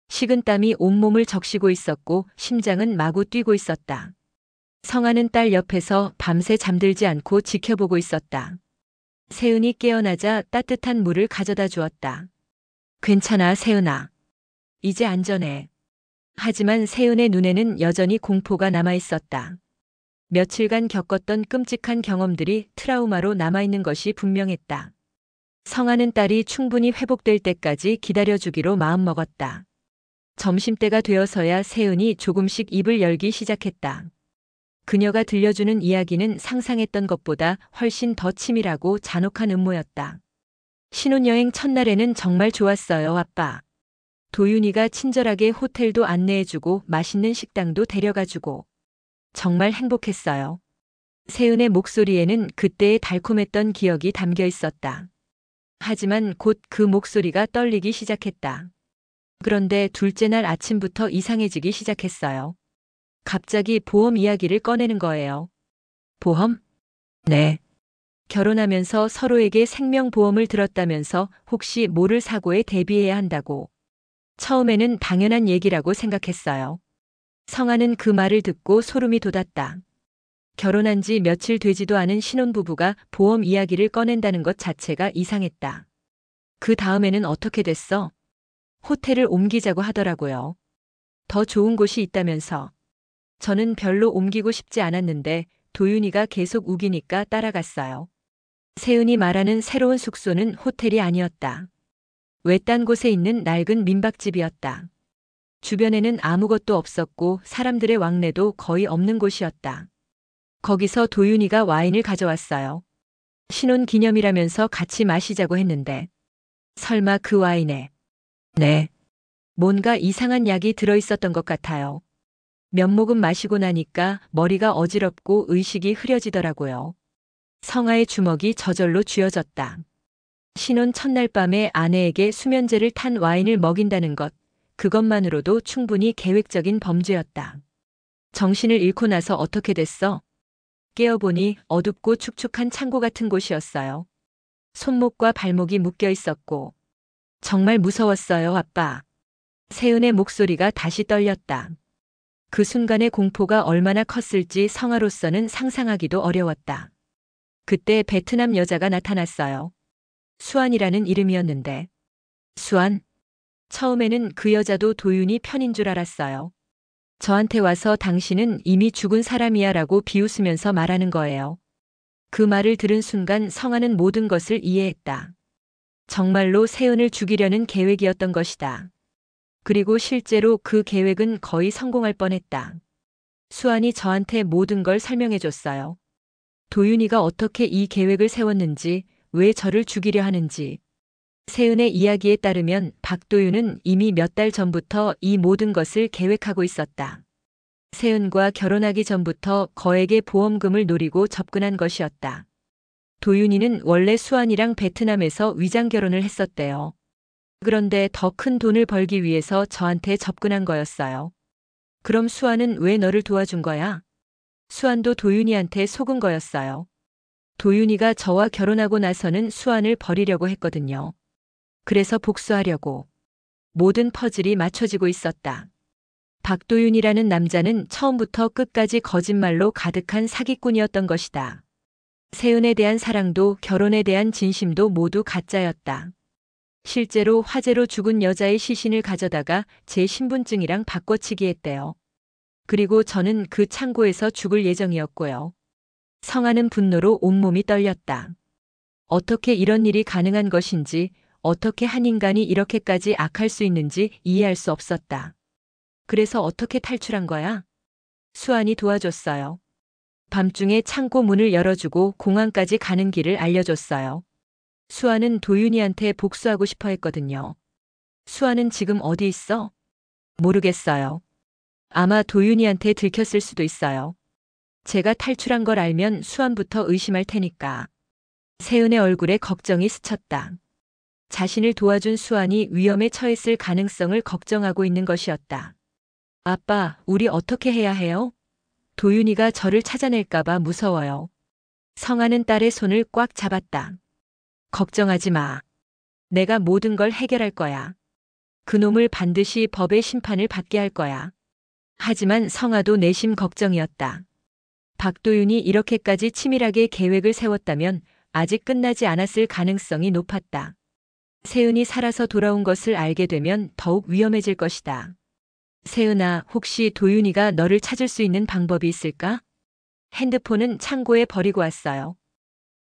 식은땀이 온몸을 적시고 있었고 심장은 마구 뛰고 있었다. 성아는 딸 옆에서 밤새 잠들지 않고 지켜보고 있었다. 세은이 깨어나자 따뜻한 물을 가져다 주었다. 괜찮아, 세은아. 이제 안전해. 하지만 세은의 눈에는 여전히 공포가 남아 있었다. 며칠간 겪었던 끔찍한 경험들이 트라우마로 남아있는 것이 분명했다. 성아는 딸이 충분히 회복될 때까지 기다려주기로 마음먹었다. 점심때가 되어서야 세은이 조금씩 입을 열기 시작했다. 그녀가 들려주는 이야기는 상상했던 것보다 훨씬 더 치밀하고 잔혹한 음모였다. 신혼여행 첫날에는 정말 좋았어요, 아빠. 도윤이가 친절하게 호텔도 안내해주고 맛있는 식당도 데려가주고 정말 행복했어요. 세은의 목소리에는 그때의 달콤했던 기억이 담겨 있었다. 하지만 곧 그 목소리가 떨리기 시작했다. 그런데 둘째 날 아침부터 이상해지기 시작했어요. 갑자기 보험 이야기를 꺼내는 거예요. 보험? 네. 결혼하면서 서로에게 생명보험을 들었다면서 혹시 모를 사고에 대비해야 한다고. 처음에는 당연한 얘기라고 생각했어요. 성아는 그 말을 듣고 소름이 돋았다. 결혼한 지 며칠 되지도 않은 신혼부부가 보험 이야기를 꺼낸다는 것 자체가 이상했다. 그 다음에는 어떻게 됐어? 호텔을 옮기자고 하더라고요. 더 좋은 곳이 있다면서. 저는 별로 옮기고 싶지 않았는데 도윤이가 계속 우기니까 따라갔어요. 세은이 말하는 새로운 숙소는 호텔이 아니었다. 외딴 곳에 있는 낡은 민박집이었다. 주변에는 아무것도 없었고 사람들의 왕래도 거의 없는 곳이었다. 거기서 도윤이가 와인을 가져왔어요. 신혼 기념이라면서 같이 마시자고 했는데 설마 그 와인에 네. 뭔가 이상한 약이 들어있었던 것 같아요. 몇 모금 마시고 나니까 머리가 어지럽고 의식이 흐려지더라고요. 성아의 주먹이 저절로 쥐어졌다. 신혼 첫날 밤에 아내에게 수면제를 탄 와인을 먹인다는 것, 그것만으로도 충분히 계획적인 범죄였다. 정신을 잃고 나서 어떻게 됐어? 깨어보니 어둡고 축축한 창고 같은 곳이었어요. 손목과 발목이 묶여 있었고 정말 무서웠어요, 아빠. 세은의 목소리가 다시 떨렸다. 그 순간의 공포가 얼마나 컸을지 성아로서는 상상하기도 어려웠다. 그때 베트남 여자가 나타났어요. 수안이라는 이름이었는데. 수안? 처음에는 그 여자도 도윤이 편인 줄 알았어요. 저한테 와서 당신은 이미 죽은 사람이야 라고 비웃으면서 말하는 거예요. 그 말을 들은 순간 성아는 모든 것을 이해했다. 정말로 세은을 죽이려는 계획이었던 것이다. 그리고 실제로 그 계획은 거의 성공할 뻔했다. 수안이 저한테 모든 걸 설명해 줬어요. 도윤이가 어떻게 이 계획을 세웠는지, 왜 저를 죽이려 하는지. 세은의 이야기에 따르면 박도윤은 이미 몇 달 전부터 이 모든 것을 계획하고 있었다. 세은과 결혼하기 전부터 거액의 보험금을 노리고 접근한 것이었다. 도윤이는 원래 수안이랑 베트남에서 위장 결혼을 했었대요. 그런데 더 큰 돈을 벌기 위해서 저한테 접근한 거였어요. 그럼 수안은 왜 너를 도와준 거야? 수안도 도윤이한테 속은 거였어요. 도윤이가 저와 결혼하고 나서는 수안을 버리려고 했거든요. 그래서 복수하려고. 모든 퍼즐이 맞춰지고 있었다. 박도윤이라는 남자는 처음부터 끝까지 거짓말로 가득한 사기꾼이었던 것이다. 세은에 대한 사랑도 결혼에 대한 진심도 모두 가짜였다. 실제로 화재로 죽은 여자의 시신을 가져다가 제 신분증이랑 바꿔치기 했대요. 그리고 저는 그 창고에서 죽을 예정이었고요. 성아는 분노로 온몸이 떨렸다. 어떻게 이런 일이 가능한 것인지, 어떻게 한 인간이 이렇게까지 악할 수 있는지 이해할 수 없었다. 그래서 어떻게 탈출한 거야? 수안이 도와줬어요. 밤중에 창고 문을 열어주고 공항까지 가는 길을 알려줬어요. 수아는 도윤이한테 복수하고 싶어 했거든요. 수아는 지금 어디 있어? 모르겠어요. 아마 도윤이한테 들켰을 수도 있어요. 제가 탈출한 걸 알면 수안부터 의심할 테니까. 세은의 얼굴에 걱정이 스쳤다. 자신을 도와준 수안이 위험에 처했을 가능성을 걱정하고 있는 것이었다. 아빠, 우리 어떻게 해야 해요? 도윤이가 저를 찾아낼까봐 무서워요. 성아는 딸의 손을 꽉 잡았다. 걱정하지 마. 내가 모든 걸 해결할 거야. 그놈을 반드시 법의 심판을 받게 할 거야. 하지만 성아도 내심 걱정이었다. 박도윤이 이렇게까지 치밀하게 계획을 세웠다면 아직 끝나지 않았을 가능성이 높았다. 세은이 살아서 돌아온 것을 알게 되면 더욱 위험해질 것이다. 세은아, 혹시 도윤이가 너를 찾을 수 있는 방법이 있을까? 핸드폰은 창고에 버리고 왔어요.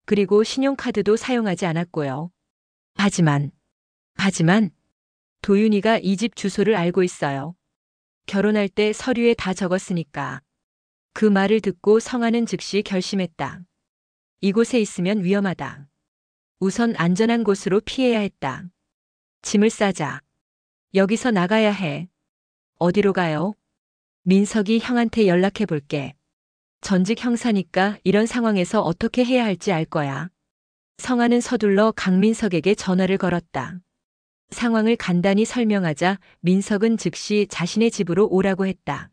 그리고 신용카드도 사용하지 않았고요. 하지만 도윤이가 이 집 주소를 알고 있어요. 결혼할 때 서류에 다 적었으니까. 그 말을 듣고 성아는 즉시 결심했다. 이곳에 있으면 위험하다. 우선 안전한 곳으로 피해야 했다. 짐을 싸자. 여기서 나가야 해. 어디로 가요? 민석이 형한테 연락해 볼게. 전직 형사니까 이런 상황에서 어떻게 해야 할지 알 거야. 성아는 서둘러 강민석에게 전화를 걸었다. 상황을 간단히 설명하자 민석은 즉시 자신의 집으로 오라고 했다.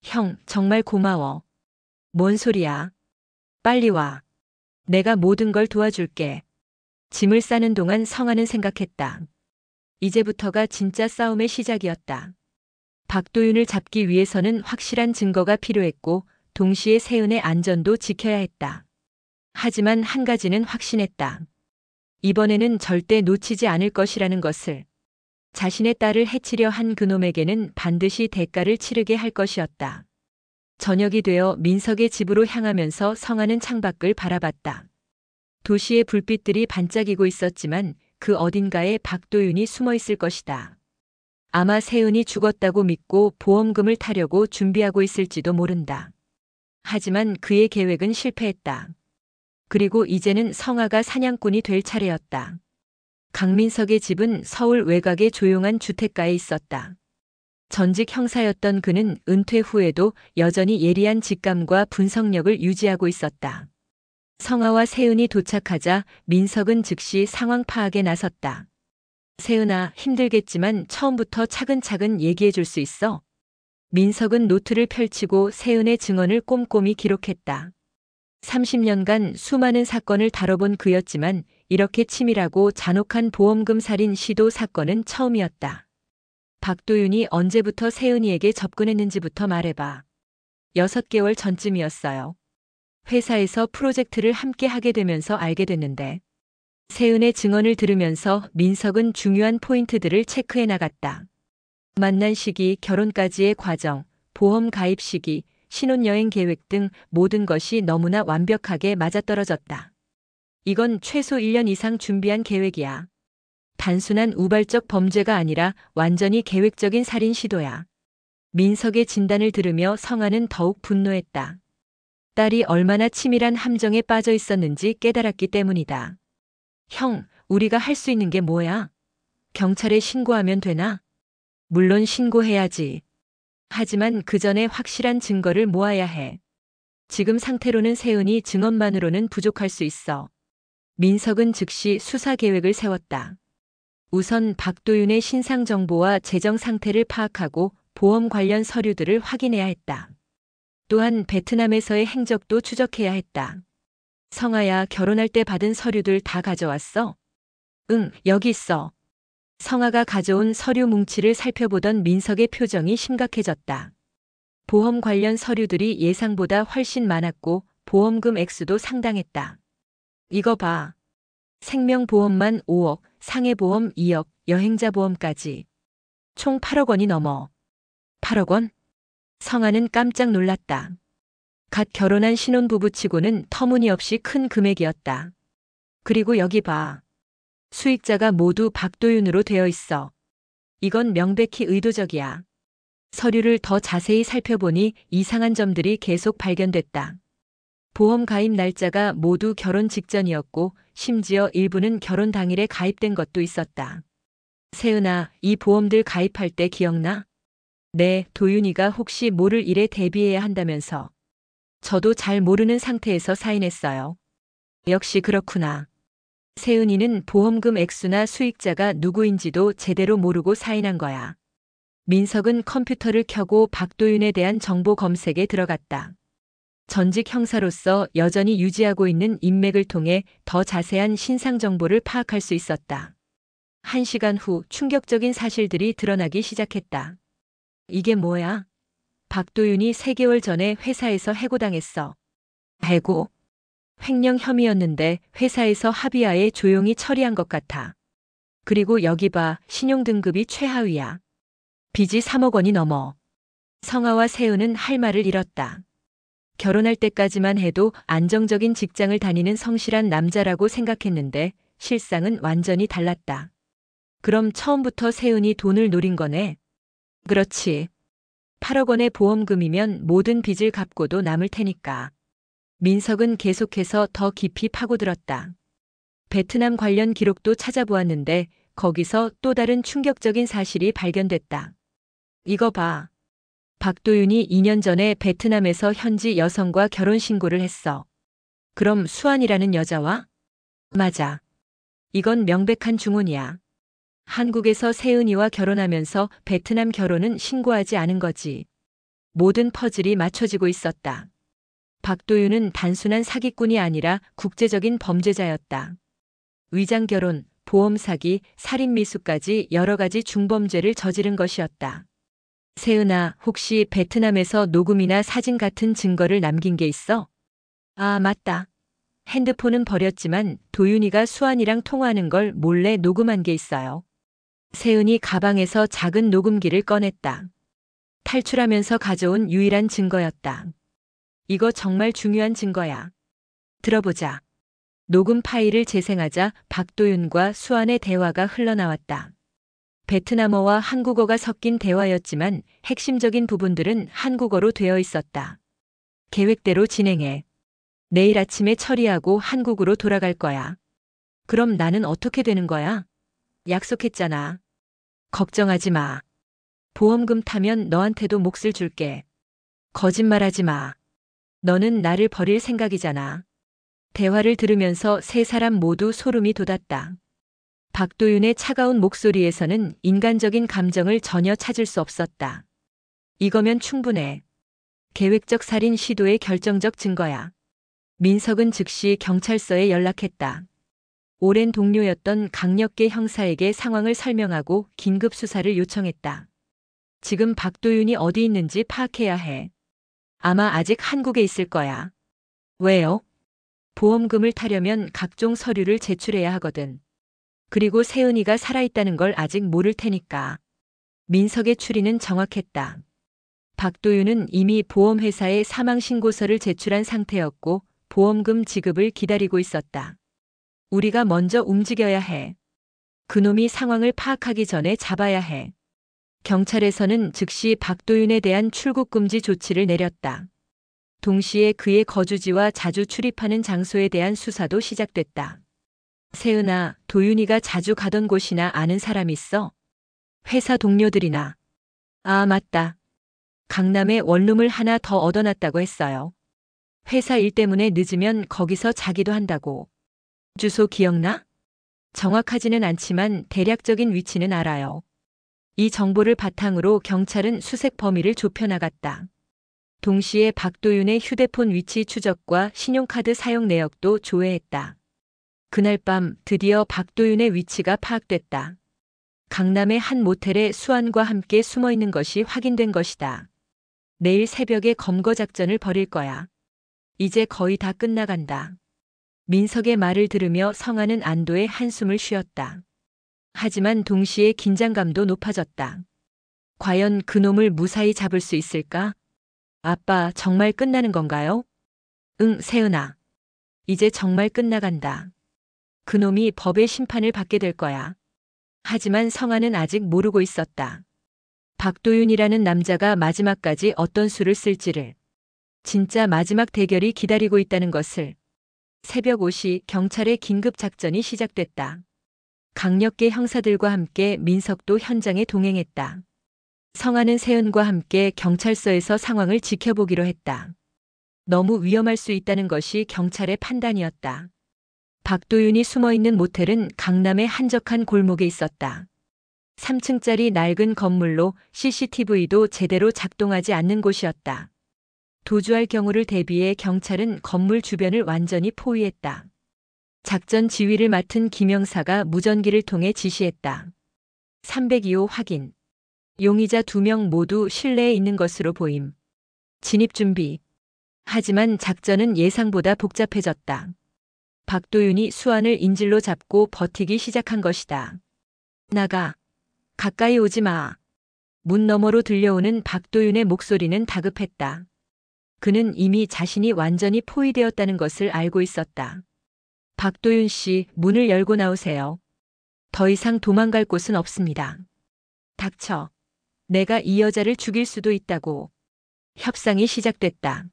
형, 정말 고마워. 뭔 소리야? 빨리 와. 내가 모든 걸 도와줄게. 짐을 싸는 동안 성아는 생각했다. 이제부터가 진짜 싸움의 시작이었다. 박도윤을 잡기 위해서는 확실한 증거가 필요했고 동시에 세은의 안전도 지켜야 했다. 하지만 한 가지는 확신했다. 이번에는 절대 놓치지 않을 것이라는 것을. 자신의 딸을 해치려 한 그놈에게는 반드시 대가를 치르게 할 것이었다. 저녁이 되어 민석의 집으로 향하면서 성아는 창밖을 바라봤다. 도시의 불빛들이 반짝이고 있었지만 그 어딘가에 박도윤이 숨어 있을 것이다. 아마 세은이 죽었다고 믿고 보험금을 타려고 준비하고 있을지도 모른다. 하지만 그의 계획은 실패했다. 그리고 이제는 성아가 사냥꾼이 될 차례였다. 강민석의 집은 서울 외곽의 조용한 주택가에 있었다. 전직 형사였던 그는 은퇴 후에도 여전히 예리한 직감과 분석력을 유지하고 있었다. 성아와 세은이 도착하자 민석은 즉시 상황 파악에 나섰다. 세은아, 힘들겠지만 처음부터 차근차근 얘기해 줄 수 있어? 민석은 노트를 펼치고 세은의 증언을 꼼꼼히 기록했다. 30년간 수많은 사건을 다뤄본 그였지만 이렇게 치밀하고 잔혹한 보험금 살인 시도 사건은 처음이었다. 박도윤이 언제부터 세은이에게 접근했는지부터 말해봐. 6개월 전쯤이었어요. 회사에서 프로젝트를 함께 하게 되면서 알게 됐는데. 세은의 증언을 들으면서 민석은 중요한 포인트들을 체크해 나갔다. 만난 시기, 결혼까지의 과정, 보험 가입 시기, 신혼여행 계획 등 모든 것이 너무나 완벽하게 맞아떨어졌다. 이건 최소 1년 이상 준비한 계획이야. 단순한 우발적 범죄가 아니라 완전히 계획적인 살인 시도야. 민석의 진단을 들으며 성아는 더욱 분노했다. 딸이 얼마나 치밀한 함정에 빠져 있었는지 깨달았기 때문이다. 형, 우리가 할 수 있는 게 뭐야? 경찰에 신고하면 되나? 물론 신고해야지. 하지만 그 전에 확실한 증거를 모아야 해. 지금 상태로는 세은이 증언만으로는 부족할 수 있어. 민석은 즉시 수사 계획을 세웠다. 우선 박도윤의 신상 정보와 재정 상태를 파악하고 보험 관련 서류들을 확인해야 했다. 또한 베트남에서의 행적도 추적해야 했다. 성아야, 결혼할 때 받은 서류들 다 가져왔어? 응, 여기 있어. 성아가 가져온 서류 뭉치를 살펴보던 민석의 표정이 심각해졌다. 보험 관련 서류들이 예상보다 훨씬 많았고 보험금 액수도 상당했다. 이거 봐. 생명보험만 5억, 상해보험 2억, 여행자보험까지. 총 8억 원이 넘어. 8억 원? 성아는 깜짝 놀랐다. 갓 결혼한 신혼부부치고는 터무니없이 큰 금액이었다. 그리고 여기 봐. 수익자가 모두 박도윤으로 되어 있어. 이건 명백히 의도적이야. 서류를 더 자세히 살펴보니 이상한 점들이 계속 발견됐다. 보험 가입 날짜가 모두 결혼 직전이었고 심지어 일부는 결혼 당일에 가입된 것도 있었다. 세은아, 이 보험들 가입할 때 기억나? 네, 도윤이가 혹시 모를 일에 대비해야 한다면서. 저도 잘 모르는 상태에서 사인했어요. 역시 그렇구나. 세은이는 보험금 액수나 수익자가 누구인지도 제대로 모르고 사인한 거야. 민석은 컴퓨터를 켜고 박도윤에 대한 정보 검색에 들어갔다. 전직 형사로서 여전히 유지하고 있는 인맥을 통해 더 자세한 신상 정보를 파악할 수 있었다. 1시간 후 충격적인 사실들이 드러나기 시작했다. 이게 뭐야? 박도윤이 3개월 전에 회사에서 해고당했어. 해고? 횡령 혐의였는데 회사에서 합의하에 조용히 처리한 것 같아. 그리고 여기 봐, 신용등급이 최하위야. 빚이 3억 원이 넘어. 성아와 세은은 할 말을 잃었다. 결혼할 때까지만 해도 안정적인 직장을 다니는 성실한 남자라고 생각했는데 실상은 완전히 달랐다. 그럼 처음부터 세은이 돈을 노린 거네? 그렇지. 8억 원의 보험금이면 모든 빚을 갚고도 남을 테니까. 민석은 계속해서 더 깊이 파고들었다. 베트남 관련 기록도 찾아보았는데 거기서 또 다른 충격적인 사실이 발견됐다. 이거 봐. 박도윤이 2년 전에 베트남에서 현지 여성과 결혼 신고를 했어. 그럼 수환이라는 여자와? 맞아. 이건 명백한 중혼이야. 한국에서 세은이와 결혼하면서 베트남 결혼은 신고하지 않은 거지. 모든 퍼즐이 맞춰지고 있었다. 박도윤은 단순한 사기꾼이 아니라 국제적인 범죄자였다. 위장 결혼, 보험 사기, 살인 미수까지 여러 가지 중범죄를 저지른 것이었다. 세은아, 혹시 베트남에서 녹음이나 사진 같은 증거를 남긴 게 있어? 아, 맞다. 핸드폰은 버렸지만 도윤이가 수환이랑 통화하는 걸 몰래 녹음한 게 있어요. 세은이 가방에서 작은 녹음기를 꺼냈다. 탈출하면서 가져온 유일한 증거였다. 이거 정말 중요한 증거야. 들어보자. 녹음 파일을 재생하자 박도윤과 수환의 대화가 흘러나왔다. 베트남어와 한국어가 섞인 대화였지만 핵심적인 부분들은 한국어로 되어 있었다. 계획대로 진행해. 내일 아침에 처리하고 한국으로 돌아갈 거야. 그럼 나는 어떻게 되는 거야? 약속했잖아. 걱정하지 마. 보험금 타면 너한테도 몫을 줄게. 거짓말하지 마. 너는 나를 버릴 생각이잖아. 대화를 들으면서 세 사람 모두 소름이 돋았다. 박도윤의 차가운 목소리에서는 인간적인 감정을 전혀 찾을 수 없었다. 이거면 충분해. 계획적 살인 시도의 결정적 증거야. 민석은 즉시 경찰서에 연락했다. 오랜 동료였던 강력계 형사에게 상황을 설명하고 긴급 수사를 요청했다. 지금 박도윤이 어디 있는지 파악해야 해. 아마 아직 한국에 있을 거야. 왜요? 보험금을 타려면 각종 서류를 제출해야 하거든. 그리고 세은이가 살아있다는 걸 아직 모를 테니까. 민석의 추리는 정확했다. 박도윤은 이미 보험회사에 사망신고서를 제출한 상태였고 보험금 지급을 기다리고 있었다. 우리가 먼저 움직여야 해. 그놈이 상황을 파악하기 전에 잡아야 해. 경찰에서는 즉시 박도윤에 대한 출국 금지 조치를 내렸다. 동시에 그의 거주지와 자주 출입하는 장소에 대한 수사도 시작됐다. 세은아, 도윤이가 자주 가던 곳이나 아는 사람 있어? 회사 동료들이나. 아, 맞다. 강남에 원룸을 하나 더 얻어놨다고 했어요. 회사 일 때문에 늦으면 거기서 자기도 한다고. 주소 기억나? 정확하지는 않지만 대략적인 위치는 알아요. 이 정보를 바탕으로 경찰은 수색 범위를 좁혀나갔다. 동시에 박도윤의 휴대폰 위치 추적과 신용카드 사용 내역도 조회했다. 그날 밤 드디어 박도윤의 위치가 파악됐다. 강남의 한 모텔에 수환과 함께 숨어 있는 것이 확인된 것이다. 내일 새벽에 검거 작전을 벌일 거야. 이제 거의 다 끝나간다. 민석의 말을 들으며 성아는 안도의 한숨을 쉬었다. 하지만 동시에 긴장감도 높아졌다. 과연 그놈을 무사히 잡을 수 있을까? 아빠, 정말 끝나는 건가요? 응, 세은아. 이제 정말 끝나간다. 그놈이 법의 심판을 받게 될 거야. 하지만 성아는 아직 모르고 있었다. 박도윤이라는 남자가 마지막까지 어떤 수를 쓸지를. 진짜 마지막 대결이 기다리고 있다는 것을. 새벽 5시 경찰의 긴급 작전이 시작됐다. 강력계 형사들과 함께 민석도 현장에 동행했다. 성아는 세은과 함께 경찰서에서 상황을 지켜보기로 했다. 너무 위험할 수 있다는 것이 경찰의 판단이었다. 박도윤이 숨어있는 모텔은 강남의 한적한 골목에 있었다. 3층짜리 낡은 건물로 CCTV도 제대로 작동하지 않는 곳이었다. 도주할 경우를 대비해 경찰은 건물 주변을 완전히 포위했다. 작전 지휘를 맡은 김영사가 무전기를 통해 지시했다. 302호 확인. 용의자 2명 모두 실내에 있는 것으로 보임. 진입 준비. 하지만 작전은 예상보다 복잡해졌다. 박도윤이 수환을 인질로 잡고 버티기 시작한 것이다. 나가. 가까이 오지 마. 문 너머로 들려오는 박도윤의 목소리는 다급했다. 그는 이미 자신이 완전히 포위되었다는 것을 알고 있었다. 박도윤 씨, 문을 열고 나오세요. 더 이상 도망갈 곳은 없습니다. 닥쳐. 내가 이 여자를 죽일 수도 있다고. 협상이 시작됐다.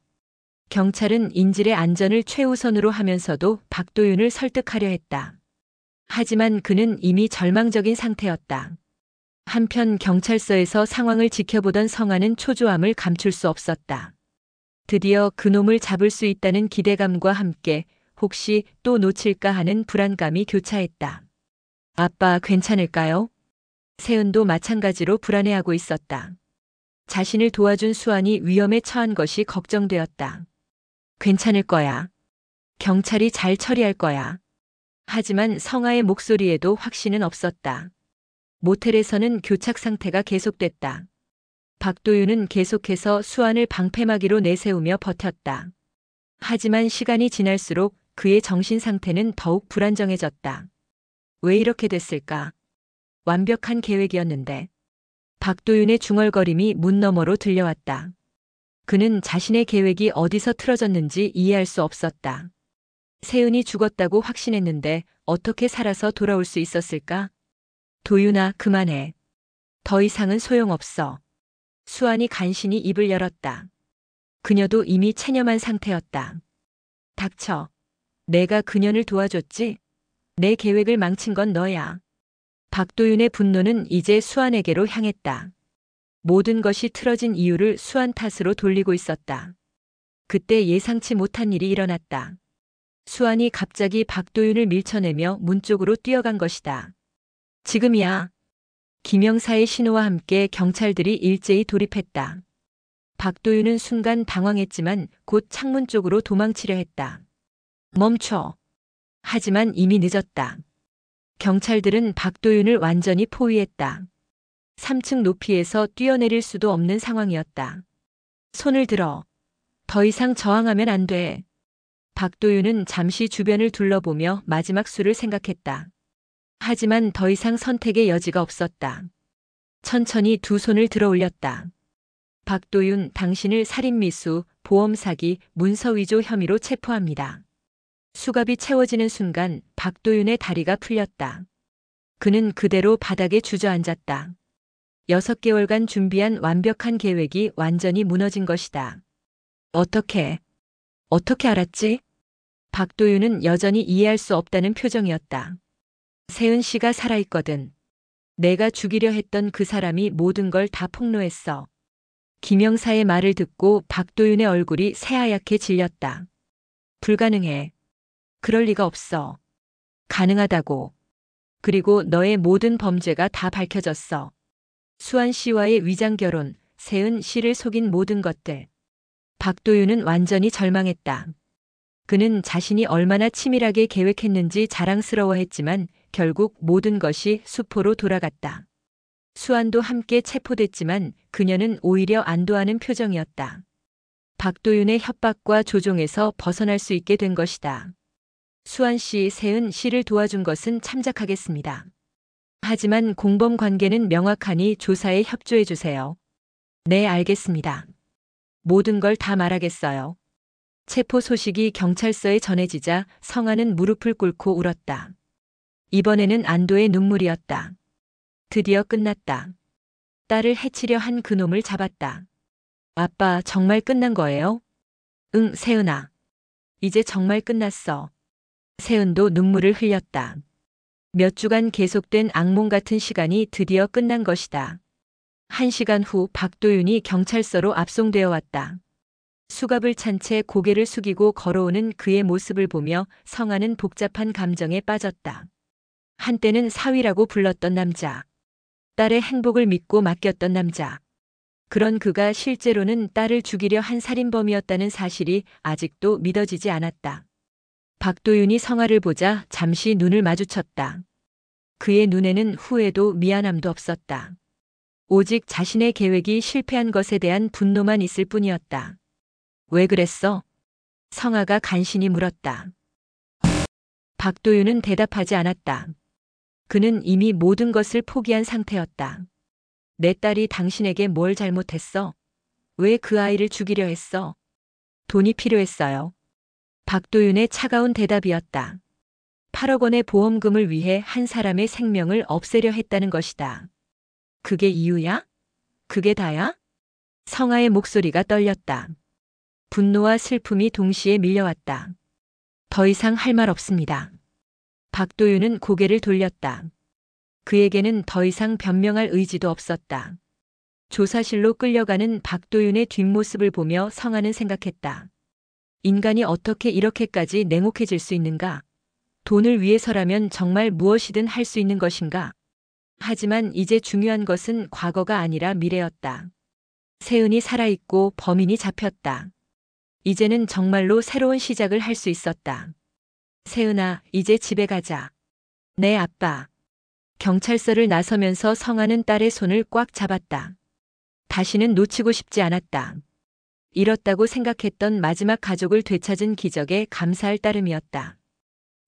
경찰은 인질의 안전을 최우선으로 하면서도 박도윤을 설득하려 했다. 하지만 그는 이미 절망적인 상태였다. 한편 경찰서에서 상황을 지켜보던 성아는 초조함을 감출 수 없었다. 드디어 그놈을 잡을 수 있다는 기대감과 함께 혹시 또 놓칠까 하는 불안감이 교차했다. 아빠 괜찮을까요? 세은도 마찬가지로 불안해하고 있었다. 자신을 도와준 수환이 위험에 처한 것이 걱정되었다. 괜찮을 거야. 경찰이 잘 처리할 거야. 하지만 성아의 목소리에도 확신은 없었다. 모텔에서는 교착 상태가 계속됐다. 박도윤은 계속해서 수환을 방패막이로 내세우며 버텼다. 하지만 시간이 지날수록 그의 정신 상태는 더욱 불안정해졌다. 왜 이렇게 됐을까? 완벽한 계획이었는데. 박도윤의 중얼거림이 문 너머로 들려왔다. 그는 자신의 계획이 어디서 틀어졌는지 이해할 수 없었다. 세은이 죽었다고 확신했는데 어떻게 살아서 돌아올 수 있었을까? 도윤아, 그만해. 더 이상은 소용없어. 수환이 간신히 입을 열었다. 그녀도 이미 체념한 상태였다. 닥쳐. 내가 그녀를 도와줬지? 내 계획을 망친 건 너야. 박도윤의 분노는 이제 수환에게로 향했다. 모든 것이 틀어진 이유를 수환 탓으로 돌리고 있었다. 그때 예상치 못한 일이 일어났다. 수환이 갑자기 박도윤을 밀쳐내며 문 쪽으로 뛰어간 것이다. 지금이야. 김영사의 신호와 함께 경찰들이 일제히 돌입했다. 박도윤은 순간 당황했지만 곧 창문 쪽으로 도망치려 했다. 멈춰. 하지만 이미 늦었다. 경찰들은 박도윤을 완전히 포위했다. 3층 높이에서 뛰어내릴 수도 없는 상황이었다. 손을 들어. 더 이상 저항하면 안 돼. 박도윤은 잠시 주변을 둘러보며 마지막 수를 생각했다. 하지만 더 이상 선택의 여지가 없었다. 천천히 두 손을 들어 올렸다. 박도윤, 당신을 살인미수, 보험사기, 문서위조 혐의로 체포합니다. 수갑이 채워지는 순간 박도윤의 다리가 풀렸다. 그는 그대로 바닥에 주저앉았다. 6개월간 준비한 완벽한 계획이 완전히 무너진 것이다. 어떻게 알았지? 박도윤은 여전히 이해할 수 없다는 표정이었다. 세은 씨가 살아있거든. 내가 죽이려 했던 그 사람이 모든 걸 다 폭로했어. 김영사의 말을 듣고 박도윤의 얼굴이 새하얗게 질렸다. 불가능해. 그럴 리가 없어. 가능하다고. 그리고 너의 모든 범죄가 다 밝혀졌어. 수환 씨와의 위장 결혼, 세은 씨를 속인 모든 것들. 박도윤은 완전히 절망했다. 그는 자신이 얼마나 치밀하게 계획했는지 자랑스러워했지만 결국 모든 것이 수포로 돌아갔다. 수환도 함께 체포됐지만 그녀는 오히려 안도하는 표정이었다. 박도윤의 협박과 조종에서 벗어날 수 있게 된 것이다. 수환 씨, 세은 씨를 도와준 것은 참작하겠습니다. 하지만 공범 관계는 명확하니 조사에 협조해 주세요. 네, 알겠습니다. 모든 걸 다 말하겠어요. 체포 소식이 경찰서에 전해지자 성아는 무릎을 꿇고 울었다. 이번에는 안도의 눈물이었다. 드디어 끝났다. 딸을 해치려 한 그놈을 잡았다. 아빠, 정말 끝난 거예요? 응, 세은아. 이제 정말 끝났어. 세은도 눈물을 흘렸다. 몇 주간 계속된 악몽 같은 시간이 드디어 끝난 것이다. 1시간 후 박도윤이 경찰서로 압송되어 왔다. 수갑을 찬 채 고개를 숙이고 걸어오는 그의 모습을 보며 성아는 복잡한 감정에 빠졌다. 한때는 사위라고 불렀던 남자. 딸의 행복을 믿고 맡겼던 남자. 그런 그가 실제로는 딸을 죽이려 한 살인범이었다는 사실이 아직도 믿어지지 않았다. 박도윤이 성아를 보자 잠시 눈을 마주쳤다. 그의 눈에는 후회도 미안함도 없었다. 오직 자신의 계획이 실패한 것에 대한 분노만 있을 뿐이었다. 왜 그랬어? 성아가 간신히 물었다. 박도윤은 대답하지 않았다. 그는 이미 모든 것을 포기한 상태였다. 내 딸이 당신에게 뭘 잘못했어? 왜 그 아이를 죽이려 했어? 돈이 필요했어요. 박도윤의 차가운 대답이었다. 8억 원의 보험금을 위해 한 사람의 생명을 없애려 했다는 것이다. 그게 이유야? 그게 다야? 성아의 목소리가 떨렸다. 분노와 슬픔이 동시에 밀려왔다. 더 이상 할 말 없습니다. 박도윤은 고개를 돌렸다. 그에게는 더 이상 변명할 의지도 없었다. 조사실로 끌려가는 박도윤의 뒷모습을 보며 성아는 생각했다. 인간이 어떻게 이렇게까지 냉혹해질 수 있는가? 돈을 위해서라면 정말 무엇이든 할 수 있는 것인가? 하지만 이제 중요한 것은 과거가 아니라 미래였다. 세은이 살아있고 범인이 잡혔다. 이제는 정말로 새로운 시작을 할 수 있었다. 세은아, 이제 집에 가자. 네, 아빠. 경찰서를 나서면서 성아는 딸의 손을 꽉 잡았다. 다시는 놓치고 싶지 않았다. 잃었다고 생각했던 마지막 가족을 되찾은 기적에 감사할 따름이었다.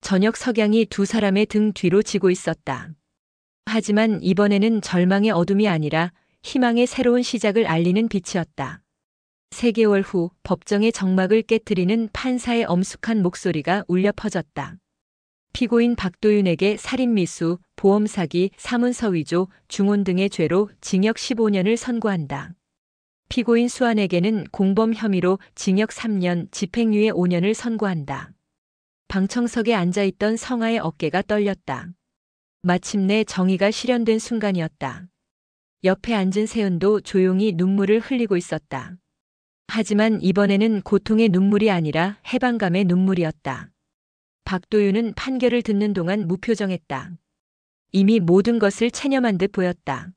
저녁 석양이 두 사람의 등 뒤로 지고 있었다. 하지만 이번에는 절망의 어둠이 아니라 희망의 새로운 시작을 알리는 빛이었다. 3개월 후 법정의 정막을 깨트리는 판사의 엄숙한 목소리가 울려 퍼졌다. 피고인 박도윤에게 살인미수, 보험사기, 사문서 위조, 중혼 등의 죄로 징역 15년을 선고한다. 피고인 수환에게는 공범 혐의로 징역 3년, 집행유예 5년을 선고한다. 방청석에 앉아있던 성아의 어깨가 떨렸다. 마침내 정의가 실현된 순간이었다. 옆에 앉은 세은도 조용히 눈물을 흘리고 있었다. 하지만 이번에는 고통의 눈물이 아니라 해방감의 눈물이었다. 박도윤은 판결을 듣는 동안 무표정했다. 이미 모든 것을 체념한 듯 보였다.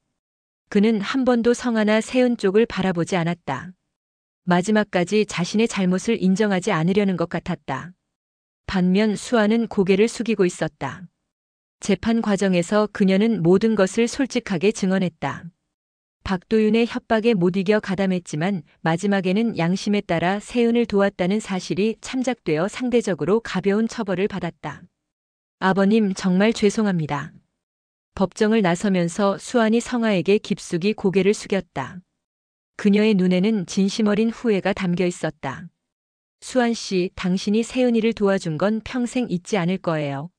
그는 한 번도 성아나 세은 쪽을 바라보지 않았다. 마지막까지 자신의 잘못을 인정하지 않으려는 것 같았다. 반면 수아는 고개를 숙이고 있었다. 재판 과정에서 그녀는 모든 것을 솔직하게 증언했다. 박도윤의 협박에 못 이겨 가담했지만 마지막에는 양심에 따라 세은을 도왔다는 사실이 참작되어 상대적으로 가벼운 처벌을 받았다. 아버님, 정말 죄송합니다. 법정을 나서면서 수환이 성아에게 깊숙이 고개를 숙였다. 그녀의 눈에는 진심 어린 후회가 담겨 있었다. 수환 씨, 당신이 세은이를 도와준 건 평생 잊지 않을 거예요.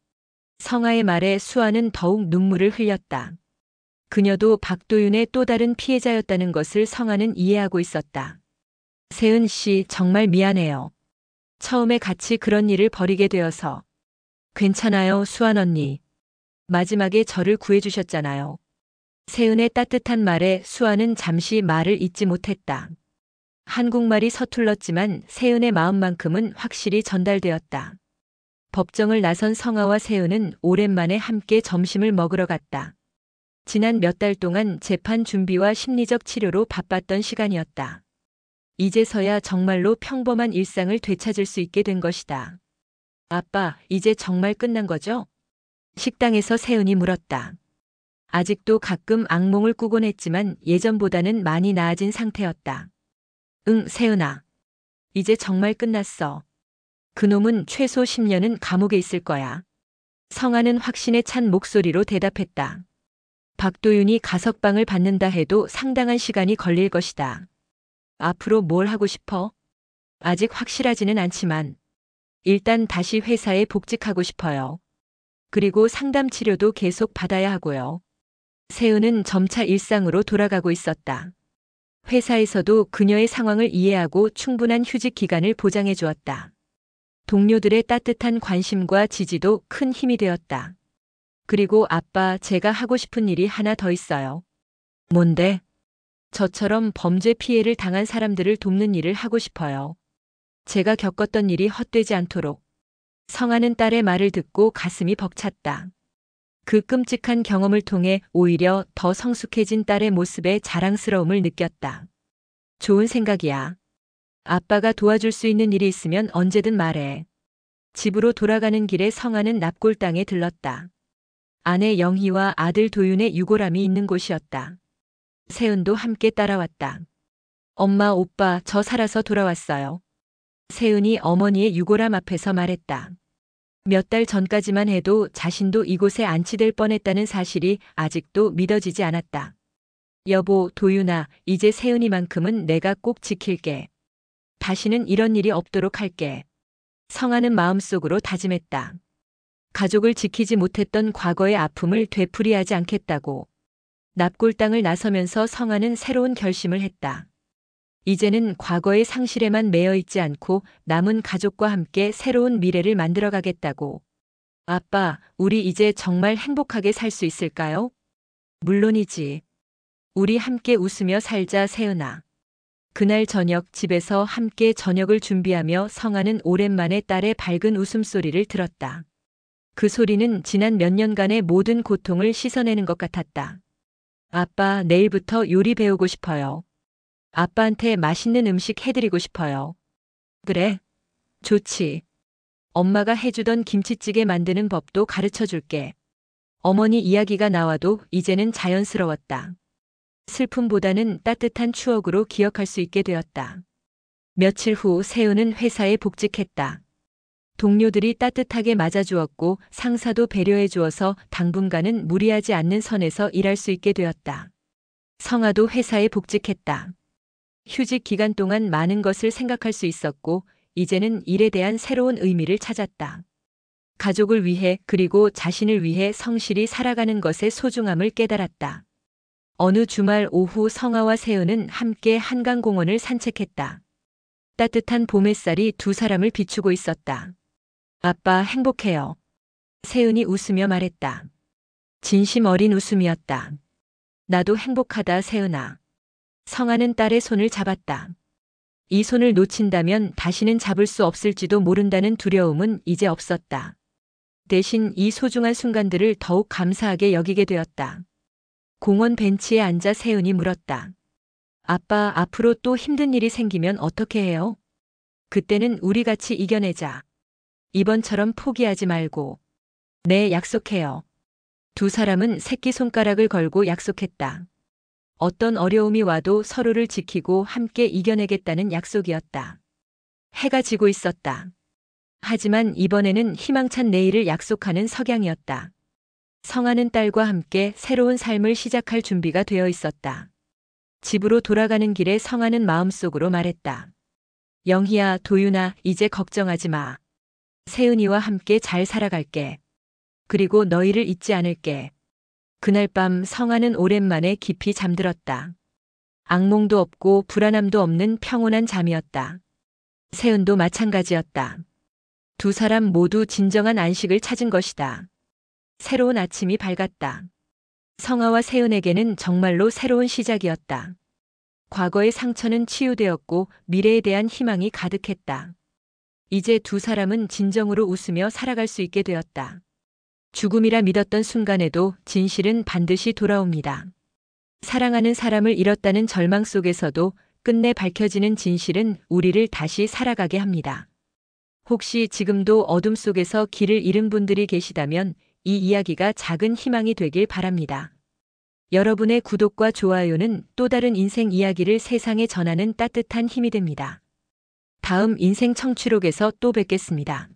성아의 말에 수환은 더욱 눈물을 흘렸다. 그녀도 박도윤의 또 다른 피해자였다는 것을 성아는 이해하고 있었다. 세은 씨, 정말 미안해요. 처음에 같이 그런 일을 벌이게 되어서. 괜찮아요, 수환 언니. 마지막에 저를 구해주셨잖아요. 세은의 따뜻한 말에 수아는 잠시 말을 잇지 못했다. 한국말이 서툴렀지만 세은의 마음만큼은 확실히 전달되었다. 법정을 나선 성아와 세은은 오랜만에 함께 점심을 먹으러 갔다. 지난 몇 달 동안 재판 준비와 심리적 치료로 바빴던 시간이었다. 이제서야 정말로 평범한 일상을 되찾을 수 있게 된 것이다. 아빠, 이제 정말 끝난 거죠? 식당에서 세은이 물었다. 아직도 가끔 악몽을 꾸곤 했지만 예전보다는 많이 나아진 상태였다. 응, 세은아. 이제 정말 끝났어. 그놈은 최소 10년은 감옥에 있을 거야. 성아는 확신에 찬 목소리로 대답했다. 박도윤이 가석방을 받는다 해도 상당한 시간이 걸릴 것이다. 앞으로 뭘 하고 싶어? 아직 확실하지는 않지만 일단 다시 회사에 복직하고 싶어요. 그리고 상담 치료도 계속 받아야 하고요. 세은은 점차 일상으로 돌아가고 있었다. 회사에서도 그녀의 상황을 이해하고 충분한 휴직 기간을 보장해 주었다. 동료들의 따뜻한 관심과 지지도 큰 힘이 되었다. 그리고 아빠, 제가 하고 싶은 일이 하나 더 있어요. 뭔데? 저처럼 범죄 피해를 당한 사람들을 돕는 일을 하고 싶어요. 제가 겪었던 일이 헛되지 않도록. 성아는 딸의 말을 듣고 가슴이 벅찼다. 그 끔찍한 경험을 통해 오히려 더 성숙해진 딸의 모습에 자랑스러움을 느꼈다. 좋은 생각이야. 아빠가 도와줄 수 있는 일이 있으면 언제든 말해. 집으로 돌아가는 길에 성아는 납골당에 들렀다. 아내 영희와 아들 도윤의 유골함이 있는 곳이었다. 세은도 함께 따라왔다. 엄마, 오빠, 저 살아서 돌아왔어요. 세은이 어머니의 유골함 앞에서 말했다. 몇 달 전까지만 해도 자신도 이곳에 안치될 뻔했다는 사실이 아직도 믿어지지 않았다. 여보, 도윤아, 이제 세은이만큼은 내가 꼭 지킬게. 다시는 이런 일이 없도록 할게. 성아는 마음속으로 다짐했다. 가족을 지키지 못했던 과거의 아픔을 되풀이하지 않겠다고. 납골당을 나서면서 성아는 새로운 결심을 했다. 이제는 과거의 상실에만 매여 있지 않고 남은 가족과 함께 새로운 미래를 만들어가겠다고. 아빠, 우리 이제 정말 행복하게 살 수 있을까요? 물론이지. 우리 함께 웃으며 살자, 세은아. 그날 저녁 집에서 함께 저녁을 준비하며 성아는 오랜만에 딸의 밝은 웃음소리를 들었다. 그 소리는 지난 몇 년간의 모든 고통을 씻어내는 것 같았다. 아빠, 내일부터 요리 배우고 싶어요. 아빠한테 맛있는 음식 해드리고 싶어요. 그래? 좋지. 엄마가 해주던 김치찌개 만드는 법도 가르쳐 줄게. 어머니 이야기가 나와도 이제는 자연스러웠다. 슬픔보다는 따뜻한 추억으로 기억할 수 있게 되었다. 며칠 후 세훈은 회사에 복직했다. 동료들이 따뜻하게 맞아주었고 상사도 배려해 주어서 당분간은 무리하지 않는 선에서 일할 수 있게 되었다. 성아도 회사에 복직했다. 휴직 기간 동안 많은 것을 생각할 수 있었고 이제는 일에 대한 새로운 의미를 찾았다. 가족을 위해 그리고 자신을 위해 성실히 살아가는 것의 소중함을 깨달았다. 어느 주말 오후 성아와 세은은 함께 한강공원을 산책했다. 따뜻한 봄 햇살이 두 사람을 비추고 있었다. 아빠, 행복해요. 세은이 웃으며 말했다. 진심 어린 웃음이었다. 나도 행복하다, 세은아. 성아는 딸의 손을 잡았다. 이 손을 놓친다면 다시는 잡을 수 없을지도 모른다는 두려움은 이제 없었다. 대신 이 소중한 순간들을 더욱 감사하게 여기게 되었다. 공원 벤치에 앉아 세은이 물었다. 아빠, 앞으로 또 힘든 일이 생기면 어떻게 해요? 그때는 우리 같이 이겨내자. 이번처럼 포기하지 말고. 네, 약속해요. 두 사람은 새끼손가락을 걸고 약속했다. 어떤 어려움이 와도 서로를 지키고 함께 이겨내겠다는 약속이었다. 해가 지고 있었다. 하지만 이번에는 희망찬 내일을 약속하는 석양이었다. 성아는 딸과 함께 새로운 삶을 시작할 준비가 되어 있었다. 집으로 돌아가는 길에 성아는 마음속으로 말했다. 영희야, 도윤아, 이제 걱정하지 마. 세은이와 함께 잘 살아갈게. 그리고 너희를 잊지 않을게. 그날 밤 성아는 오랜만에 깊이 잠들었다. 악몽도 없고 불안함도 없는 평온한 잠이었다. 세은도 마찬가지였다. 두 사람 모두 진정한 안식을 찾은 것이다. 새로운 아침이 밝았다. 성아와 세은에게는 정말로 새로운 시작이었다. 과거의 상처는 치유되었고 미래에 대한 희망이 가득했다. 이제 두 사람은 진정으로 웃으며 살아갈 수 있게 되었다. 죽음이라 믿었던 순간에도 진실은 반드시 돌아옵니다. 사랑하는 사람을 잃었다는 절망 속에서도 끝내 밝혀지는 진실은 우리를 다시 살아가게 합니다. 혹시 지금도 어둠 속에서 길을 잃은 분들이 계시다면 이 이야기가 작은 희망이 되길 바랍니다. 여러분의 구독과 좋아요는 또 다른 인생 이야기를 세상에 전하는 따뜻한 힘이 됩니다. 다음 인생 청취록에서 또 뵙겠습니다.